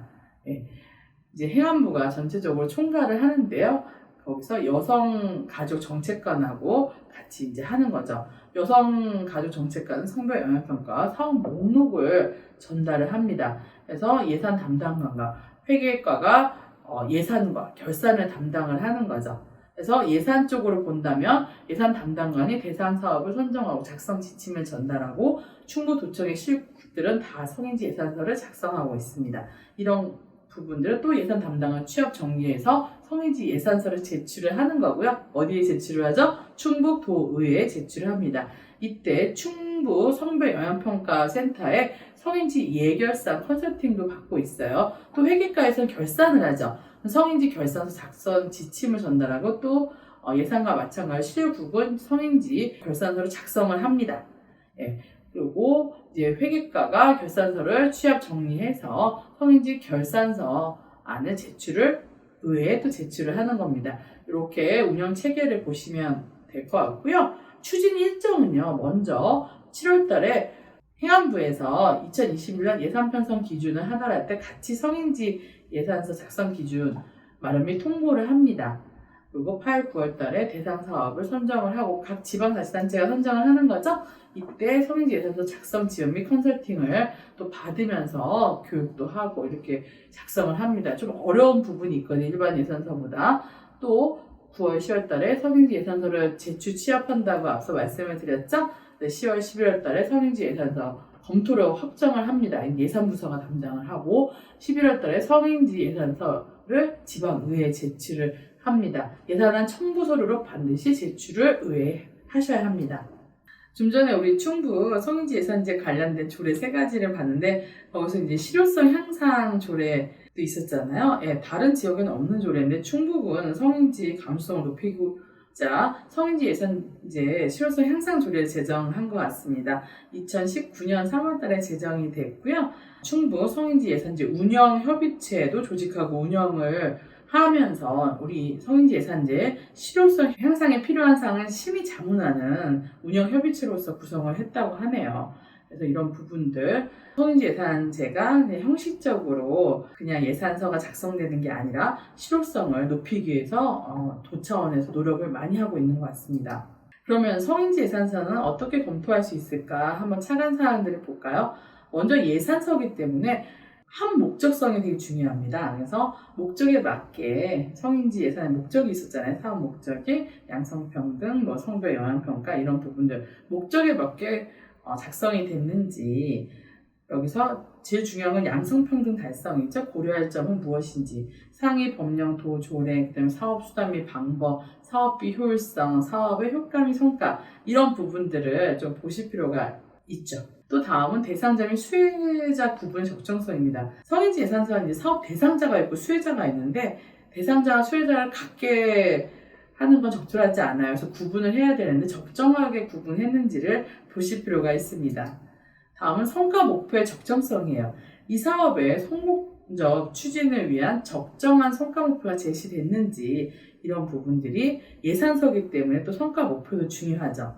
이제 행안부가 전체적으로 총괄을 하는데요. 거기서 여성가족정책관하고 같이 이제 하는 거죠. 여성가족정책관은 성별 영향평가 사업 목록을 전달을 합니다. 그래서 예산 담당관과 회계과가 예산과 결산을 담당을 하는 거죠. 그래서 예산 쪽으로 본다면 예산 담당관이 대상 사업을 선정하고 작성 지침을 전달하고 충북도청의 실국들은 다 성인지 예산서를 작성하고 있습니다. 이런 부분들은 또 예산 담당은 취업 정리해서 성인지 예산서를 제출을 하는 거고요. 어디에 제출을 하죠? 충북도의회에 제출을 합니다. 이때 충북 성별 영향평가 센터에 성인지 예결산 컨설팅도 받고 있어요. 또 회계과에서는 결산을 하죠. 성인지 결산서 작성 지침을 전달하고 또 예산과 마찬가지로 실국은 성인지 결산서를 작성을 합니다. 그리고 이제 회계과가 결산서를 취합 정리해서 성인지 결산서 안을 의회에 또 제출을 하는 겁니다. 이렇게 운영 체계를 보시면 될 것 같고요. 추진 일정은요. 먼저 7월 달에 행안부에서 2021년 예산 편성 기준을 하달할 때 같이 성인지 예산서 작성 기준 마련 및 통보를 합니다. 그리고 8, 9월 달에 대상 사업을 선정을 하고 각 지방자치단체가 선정을 하는 거죠. 이때 성인지 예산서 작성 지원 및 컨설팅을 또 받으면서 교육도 하고 이렇게 작성을 합니다. 좀 어려운 부분이 있거든요. 일반 예산서보다. 또 9월, 10월 달에 성인지 예산서를 제출 취합한다고 앞서 말씀을 드렸죠. 10월, 11월 달에 성인지 예산서 검토를 확정을 합니다. 예산부서가 담당을 하고 11월 달에 성인지 예산서를 지방의회에 제출을 합니다. 예산안 첨부 서류로 반드시 제출을 의뢰하셔야 합니다. 좀 전에 우리 충북 성인지 예산제 관련된 조례 3가지를 봤는데 거기서 이제 실효성 향상 조례도 있었잖아요. 예, 다른 지역에는 없는 조례인데 충북은 성인지 감수성을 높이고자 성인지 예산제 실효성 향상 조례를 제정한 것 같습니다. 2019년 3월 달에 제정이 됐고요. 충북 성인지 예산제 운영협의체도 조직하고 운영을 하면서 우리 성인지 예산제 실효성 향상에 필요한 사항은 심의 자문하는 운영협의체로서 구성을 했다고 하네요. 그래서 이런 부분들 성인지 예산제가 형식적으로 그냥 예산서가 작성되는 게 아니라 실효성을 높이기 위해서 도 차원에서 노력을 많이 하고 있는 것 같습니다. 그러면 성인지 예산서는 어떻게 검토할 수 있을까 한번 차관 사항들을 볼까요? 먼저 예산서이기 때문에 한 목적성이 되게 중요합니다. 그래서 목적에 맞게 성인지 예산의 목적이 있었잖아요. 사업 목적이 양성평등, 성별 영향평가 이런 부분들 목적에 맞게 작성이 됐는지 여기서 제일 중요한 건 양성평등 달성이죠. 고려할 점은 무엇인지 상위 법령 도 조례, 그다음에 사업수단 및 방법, 사업비 효율성, 사업의 효과 및 성과 이런 부분들을 좀 보실 필요가 있죠. 또 다음은 대상자 및 수혜자 구분 적정성입니다. 성인지 예산서는 이제 사업 대상자가 있고 수혜자가 있는데 대상자와 수혜자를 같게 하는 건 적절하지 않아요. 그래서 구분을 해야 되는데 적정하게 구분했는지를 보실 필요가 있습니다. 다음은 성과 목표의 적정성이에요. 이 사업의 성공적 추진을 위한 적정한 성과 목표가 제시됐는지 이런 부분들이 예산서이기 때문에 또 성과 목표도 중요하죠.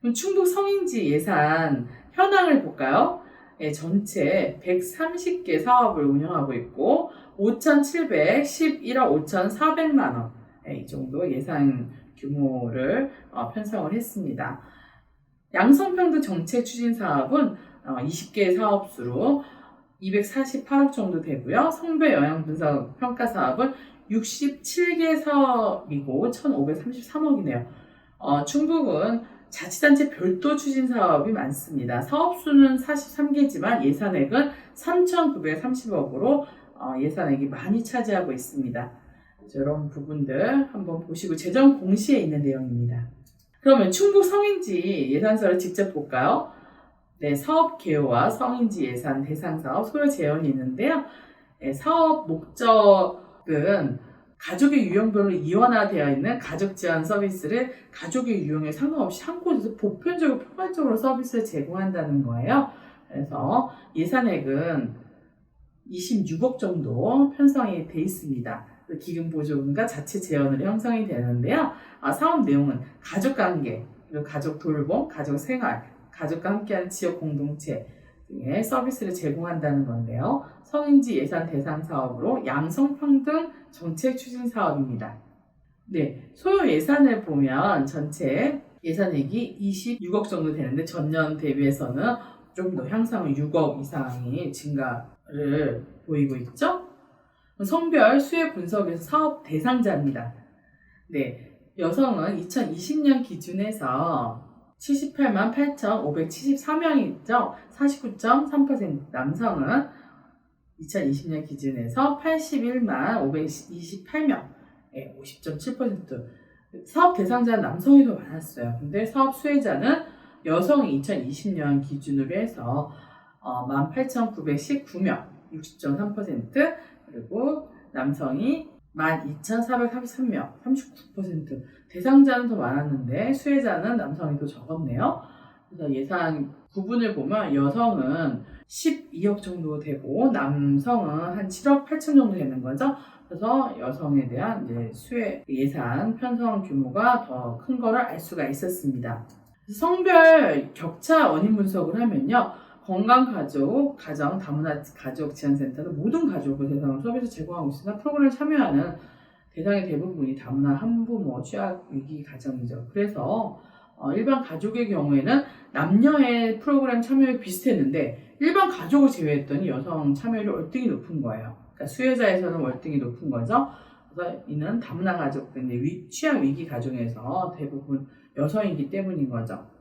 그럼 충북 성인지 예산 현황을 볼까요? 네, 전체 130개 사업을 운영하고 있고 5,711억 5,400만 원 이 정도 예산 규모를 편성을 했습니다. 양성평등 정책 추진 사업은 20개 사업수로 248억 정도 되고요. 성별 영향 분석 평가 사업은 67개 사업이고 1,533억이네요. 충북은 자치단체 별도 추진 사업이 많습니다. 사업수는 43개지만 예산액은 3,930억으로 예산액이 많이 차지하고 있습니다. 이런 부분들 한번 보시고 재정 공시에 있는 내용입니다. 그러면 충북 성인지 예산서를 직접 볼까요? 네, 사업 개요와 성인지 예산 대상 사업 소요 제한이 있는데요. 네, 사업 목적은 가족의 유형별로 이원화되어 있는 가족 지원 서비스를 가족의 유형에 상관없이 한 곳에서 보편적으로 포괄적으로 서비스를 제공한다는 거예요. 그래서 예산액은 26억 정도 편성이 돼 있습니다. 기금보조금과 자체 재원으로 형성이 되는데요. 사업 내용은 가족관계, 그리고 가족 돌봄, 가족 생활, 가족과 함께하는 지역 공동체 등의 서비스를 제공한다는 건데요. 성인지 예산 대상 사업으로 양성평등 정책 추진 사업입니다. 네, 소요 예산을 보면 전체 예산액이 26억 정도 되는데 전년 대비해서는 좀 더 향상을 6억 이상이 증가를 보이고 있죠. 성별 수혜 분석에서 사업 대상자입니다. 네, 여성은 2020년 기준에서 78만 8,574명이죠. 49.3%. 남성은 2020년 기준에서 81만 528명. 50.7%. 사업 대상자는 남성이 더 많았어요. 근데 사업 수혜자는 여성이 2020년 기준으로 해서 18,919명. 60.3%. 그리고 남성이 12,433명, 39%. 대상자는 더 많았는데 수혜자는 남성이 더 적었네요. 그래서 예산 구분을 보면 여성은 12억 정도 되고 남성은 한 7억 8천 정도 되는 거죠. 그래서 여성에 대한 이제 수혜 예산 편성 규모가 더 큰 거를 알 수가 있었습니다. 성별 격차 원인 분석을 하면요. 건강가족, 가정, 다문화 가족 지원센터는 모든 가족을 대상으로 서비스 제공하고 있으나 프로그램에 참여하는 대상의 대부분이 다문화 한부모 취약 위기 가정이죠. 그래서 일반 가족의 경우에는 남녀의 프로그램 참여율이 비슷했는데 일반 가족을 제외했더니 여성 참여율이 월등히 높은 거예요. 그러니까 수혜자에서는 월등히 높은 거죠. 그래서 이는 다문화 가족들, 취약 위기 가정에서 대부분 여성이기 때문인 거죠.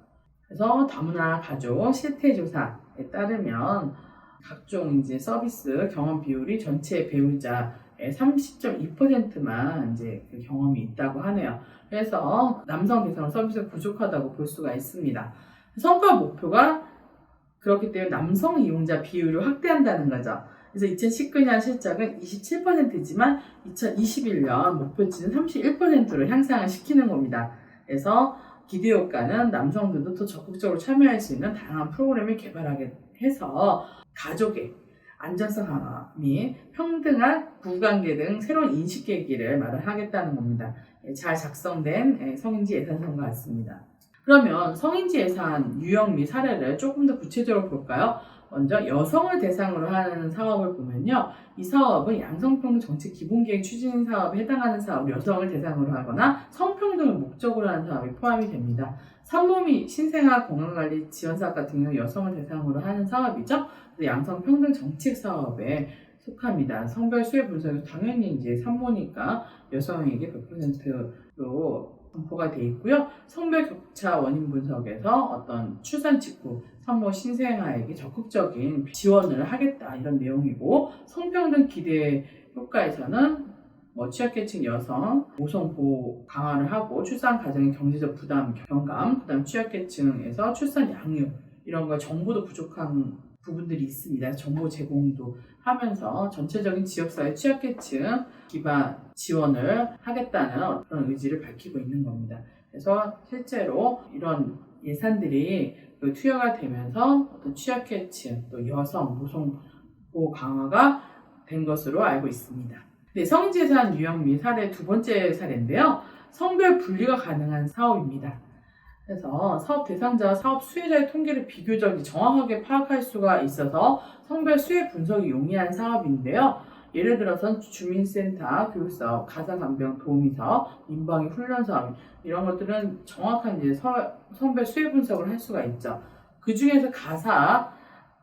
그래서 다문화 가족 실태조사에 따르면 각종 이제 서비스 경험 비율이 전체 배우자 30.2%만 이제 그 경험이 있다고 하네요. 그래서 남성 대상 서비스가 부족하다고 볼 수가 있습니다. 성과 목표가 그렇기 때문에 남성 이용자 비율을 확대한다는 거죠. 그래서 2019년 실적은 27%지만 2021년 목표치는 31%로 향상을 시키는 겁니다. 그래서 기대 효과는 남성들도 더 적극적으로 참여할 수 있는 다양한 프로그램을 개발하게 해서 가족의 안전성 강화 및 평등한 부부관계 등 새로운 인식 계기를 마련하겠다는 겁니다. 잘 작성된 성인지 예산서인 것 같습니다. 그러면 성인지 예산 유형 및 사례를 조금 더 구체적으로 볼까요? 먼저 여성을 대상으로 하는 사업을 보면요. 이 사업은 양성평등 정책 기본계획 추진 사업에 해당하는 사업을 여성을 대상으로 하거나 성평등을 목적으로 하는 사업이 포함이 됩니다. 산모 및 신생아 건강관리 지원사업 같은 경우 여성을 대상으로 하는 사업이죠. 양성평등 정책 사업에 속합니다. 성별 수혜 분석에서 당연히 이제 산모니까 여성에게 100%로 분포가 되어 있고요. 성별 격차 원인 분석에서 어떤 출산 직후 산모 신생아에게 적극적인 지원을 하겠다 이런 내용이고, 성평등 기대 효과에서는 취약계층 여성 모성 보호 강화를 하고 출산 가정의 경제적 부담 경감, 그다음 취약계층에서 출산 양육 이런 거 정보도 부족한 부분들이 있습니다. 정보 제공도 하면서 전체적인 지역사회 취약계층 기반 지원을 하겠다는 그런 의지를 밝히고 있는 겁니다. 그래서 실제로 이런 예산들이 투여가 되면서 어떤 취약계층, 또 여성, 모성 보호 강화가 된 것으로 알고 있습니다. 네, 성인지 예산 유형 및 사례 두 번째 사례인데요. 성별 분리가 가능한 사업입니다. 그래서 사업 대상자와 사업 수혜자의 통계를 비교적 정확하게 파악할 수가 있어서 성별 수혜 분석이 용이한 사업인데요. 예를 들어서 주민센터 교육사업, 가사간병 도우미사업, 민방위 훈련사업 이런 것들은 정확한 이제 성별 수혜 분석을 할 수가 있죠. 그 중에서 가사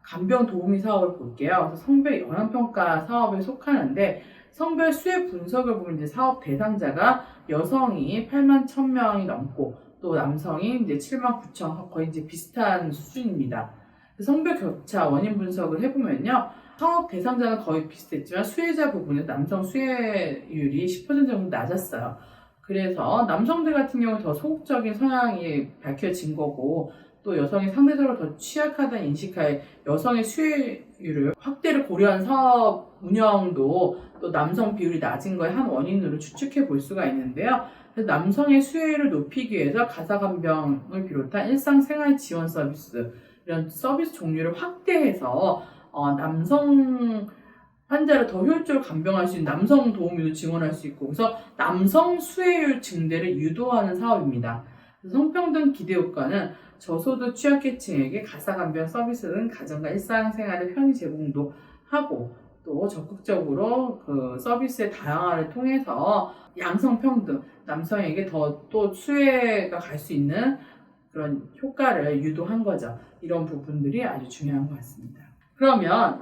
간병 도우미 사업을 볼게요. 그래서 성별 영향평가 사업에 속하는데 성별 수혜 분석을 보면 이제 사업 대상자가 여성이 8만 1,000명이 넘고 또 남성이 이제 7만 9천 거의 이제 비슷한 수준입니다. 성별 격차 원인 분석을 해보면요. 사업 대상자는 거의 비슷했지만 수혜자 부분에 남성 수혜율이 10% 정도 낮았어요. 그래서 남성들 같은 경우는 더 소극적인 성향이 밝혀진 거고, 또 여성이 상대적으로 더 취약하다는 인식하에 여성의 수혜율을 확대를 고려한 사업 운영도 또 남성 비율이 낮은 거의 한 원인으로 추측해 볼 수가 있는데요. 그래서 남성의 수혜율을 높이기 위해서 가사간병을 비롯한 일상생활 지원 서비스 이런 서비스 종류를 확대해서 남성 환자를 더 효율적으로 간병할 수 있는 남성 도우미도 지원할 수 있고, 그래서 남성 수혜율 증대를 유도하는 사업입니다. 성평등 기대 효과는 저소득 취약계층에게 가사간병 서비스 등 가정과 일상생활의 편의 제공도 하고, 또 적극적으로 그 서비스의 다양화를 통해서 양성평등, 남성에게 더 또 수혜가 갈 수 있는 그런 효과를 유도한 거죠. 이런 부분들이 아주 중요한 것 같습니다. 그러면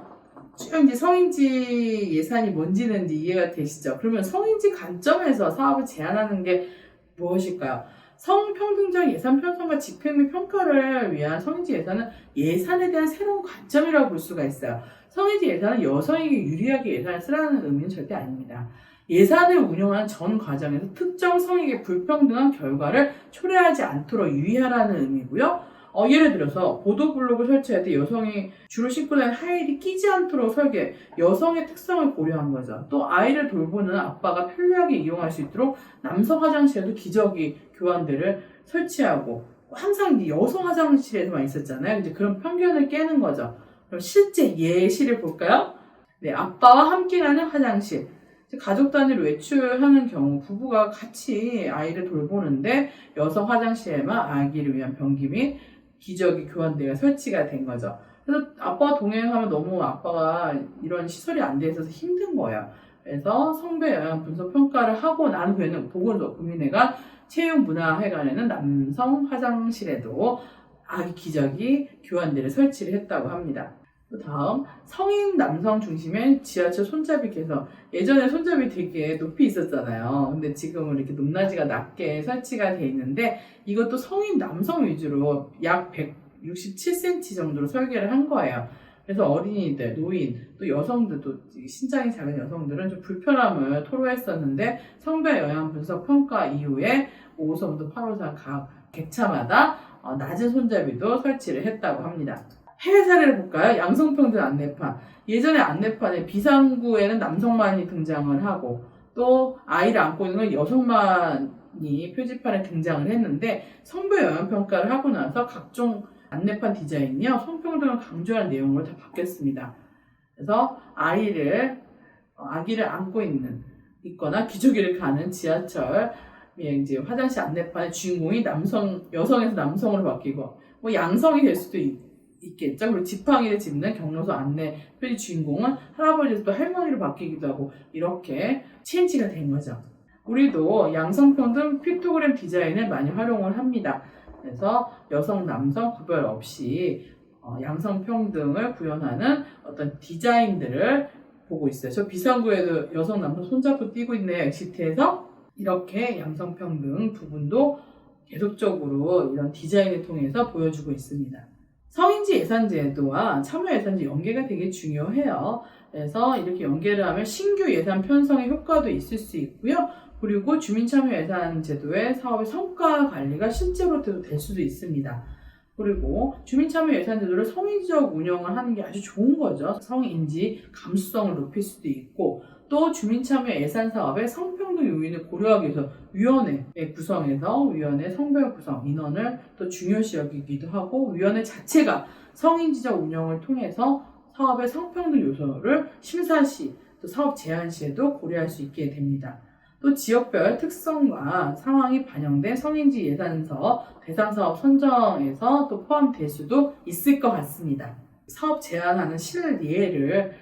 쭉 이제 성인지 예산이 뭔지는 이제 이해가 되시죠? 그러면 성인지 관점에서 사업을 제안하는 게 무엇일까요? 성평등적 예산 편성과 집행 및 평가를 위한 성인지 예산은 예산에 대한 새로운 관점이라고 볼 수가 있어요. 성인지 예산은 여성에게 유리하게 예산을 쓰라는 의미는 절대 아닙니다. 예산을 운영하는 전 과정에서 특정 성에게 불평등한 결과를 초래하지 않도록 유의하라는 의미고요. 예를 들어서 보도블록을 설치할 때 여성이 주로 신고 다니는 하이힐이 끼지 않도록 설계, 여성의 특성을 고려한 거죠. 또 아이를 돌보는 아빠가 편리하게 이용할 수 있도록 남성 화장실에도 기저귀 교환대를 설치하고, 항상 여성 화장실에서만 있었잖아요. 이제 그런 편견을 깨는 거죠. 그럼 실제 예시를 볼까요? 네, 아빠와 함께 가는 화장실. 가족 단위로 외출하는 경우 부부가 같이 아이를 돌보는데 여성 화장실에만 아기를 위한 변기 및 기저귀 교환대가 설치가 된 거죠. 그래서 아빠와 동행하면 너무 아빠가 이런 시설이 안 돼 있어서 힘든 거예요. 그래서 성별 영향 분석 평가를 하고 난 후에는 보건국민회관 체육문화회관에는 남성 화장실에도 아기 기저귀 교환대를 설치를 했다고 합니다. 또 다음, 성인 남성 중심의 지하철 손잡이 개선. 예전에 손잡이 되게 높이 있었잖아요. 근데 지금은 이렇게 높낮이가 낮게 설치가 돼 있는데 이것도 성인 남성 위주로 약 167cm 정도로 설계를 한 거예요. 그래서 어린이들, 노인, 또 여성들도 신장이 작은 여성들은 좀 불편함을 토로했었는데 성별 영양 분석 평가 이후에 5호선부터 8호선 각 객차마다 낮은 손잡이도 설치를 했다고 합니다. 해외 사례를 볼까요? 양성평등 안내판. 예전에 안내판에 비상구에는 남성만이 등장을 하고 또 아이를 안고 있는 건 여성만이 표지판에 등장을 했는데 성별 영향평가를 하고 나서 각종 안내판 디자인이요 성평등을 강조하는 내용으로 다 바뀌었습니다. 그래서 아기를 안고 있거나 기저귀를 가는 지하철 이제 화장실 안내판의 주인공이 여성에서 남성으로 바뀌고 뭐 양성이 될 수도 있겠죠. 그리고 지팡이를 짚는 경로서 안내 표지 주인공은 할아버지에서 할머니로 바뀌기도 하고 이렇게 체인지가 된 거죠. 우리도 양성평등 픽토그램 디자인을 많이 활용을 합니다. 그래서 여성, 남성 구별 없이 양성평등을 구현하는 어떤 디자인들을 보고 있어요. 저 비상구에도 여성, 남성 손잡고 뛰고 있네요. 엑시트에서. 이렇게 양성평등 부분도 계속적으로 이런 디자인을 통해서 보여주고 있습니다. 성인지 예산제도와 참여예산제 연계가 되게 중요해요. 그래서 이렇게 연계를 하면 신규 예산 편성의 효과도 있을 수 있고요. 그리고 주민참여예산제도의 사업의 성과 관리가 실제로 될 수도 있습니다. 그리고 주민참여예산제도를 성인지적 운영을 하는 게 아주 좋은 거죠. 성인지 감수성을 높일 수도 있고 또 주민참여 예산사업의 성평등 요인을 고려하기 위해서 위원회 구성해서 위원회 성별 구성 인원을 또 중요시 여기기도 하고 위원회 자체가 성인지적 운영을 통해서 사업의 성평등 요소를 심사 시 또 사업 제안 시에도 고려할 수 있게 됩니다. 또 지역별 특성과 상황이 반영된 성인지 예산서 대상 사업 선정에서 또 포함될 수도 있을 것 같습니다. 사업 제안하는 실예를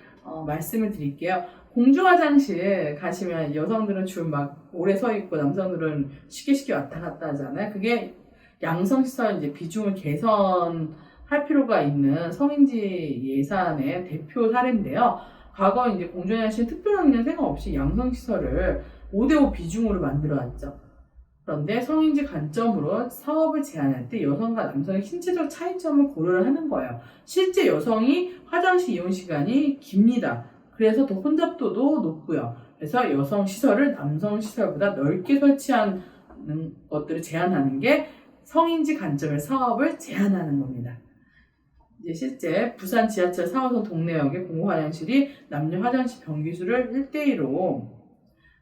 말씀을 드릴게요. 공중화장실 가시면 여성들은 줄 막 오래 서 있고 남성들은 쉽게 왔다 갔다 하잖아요. 그게 양성시설 이제 비중을 개선할 필요가 있는 성인지 예산의 대표 사례인데요. 과거 이제 공중화장실 특별한 생각 없이 양성시설을 5대5 비중으로 만들어 왔죠. 그런데 성인지 관점으로 사업을 제안할 때 여성과 남성의 신체적 차이점을 고려를 하는 거예요. 실제 여성이 화장실 이용 시간이 깁니다. 그래서 더 혼잡도도 높고요. 그래서 여성 시설을 남성 시설보다 넓게 설치하는 것들을 제한하는 게 성인지 관점의 사업을 제한하는 겁니다. 이제 실제 부산 지하철 4호선 동래역의 공공화장실이 남녀 화장실 변기수를 1대1로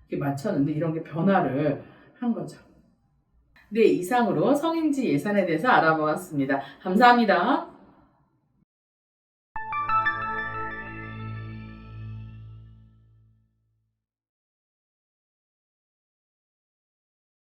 이렇게 맞췄는데 이런 게 변화를 한 거죠. 네, 이상으로 성인지 예산에 대해서 알아보았습니다. 감사합니다.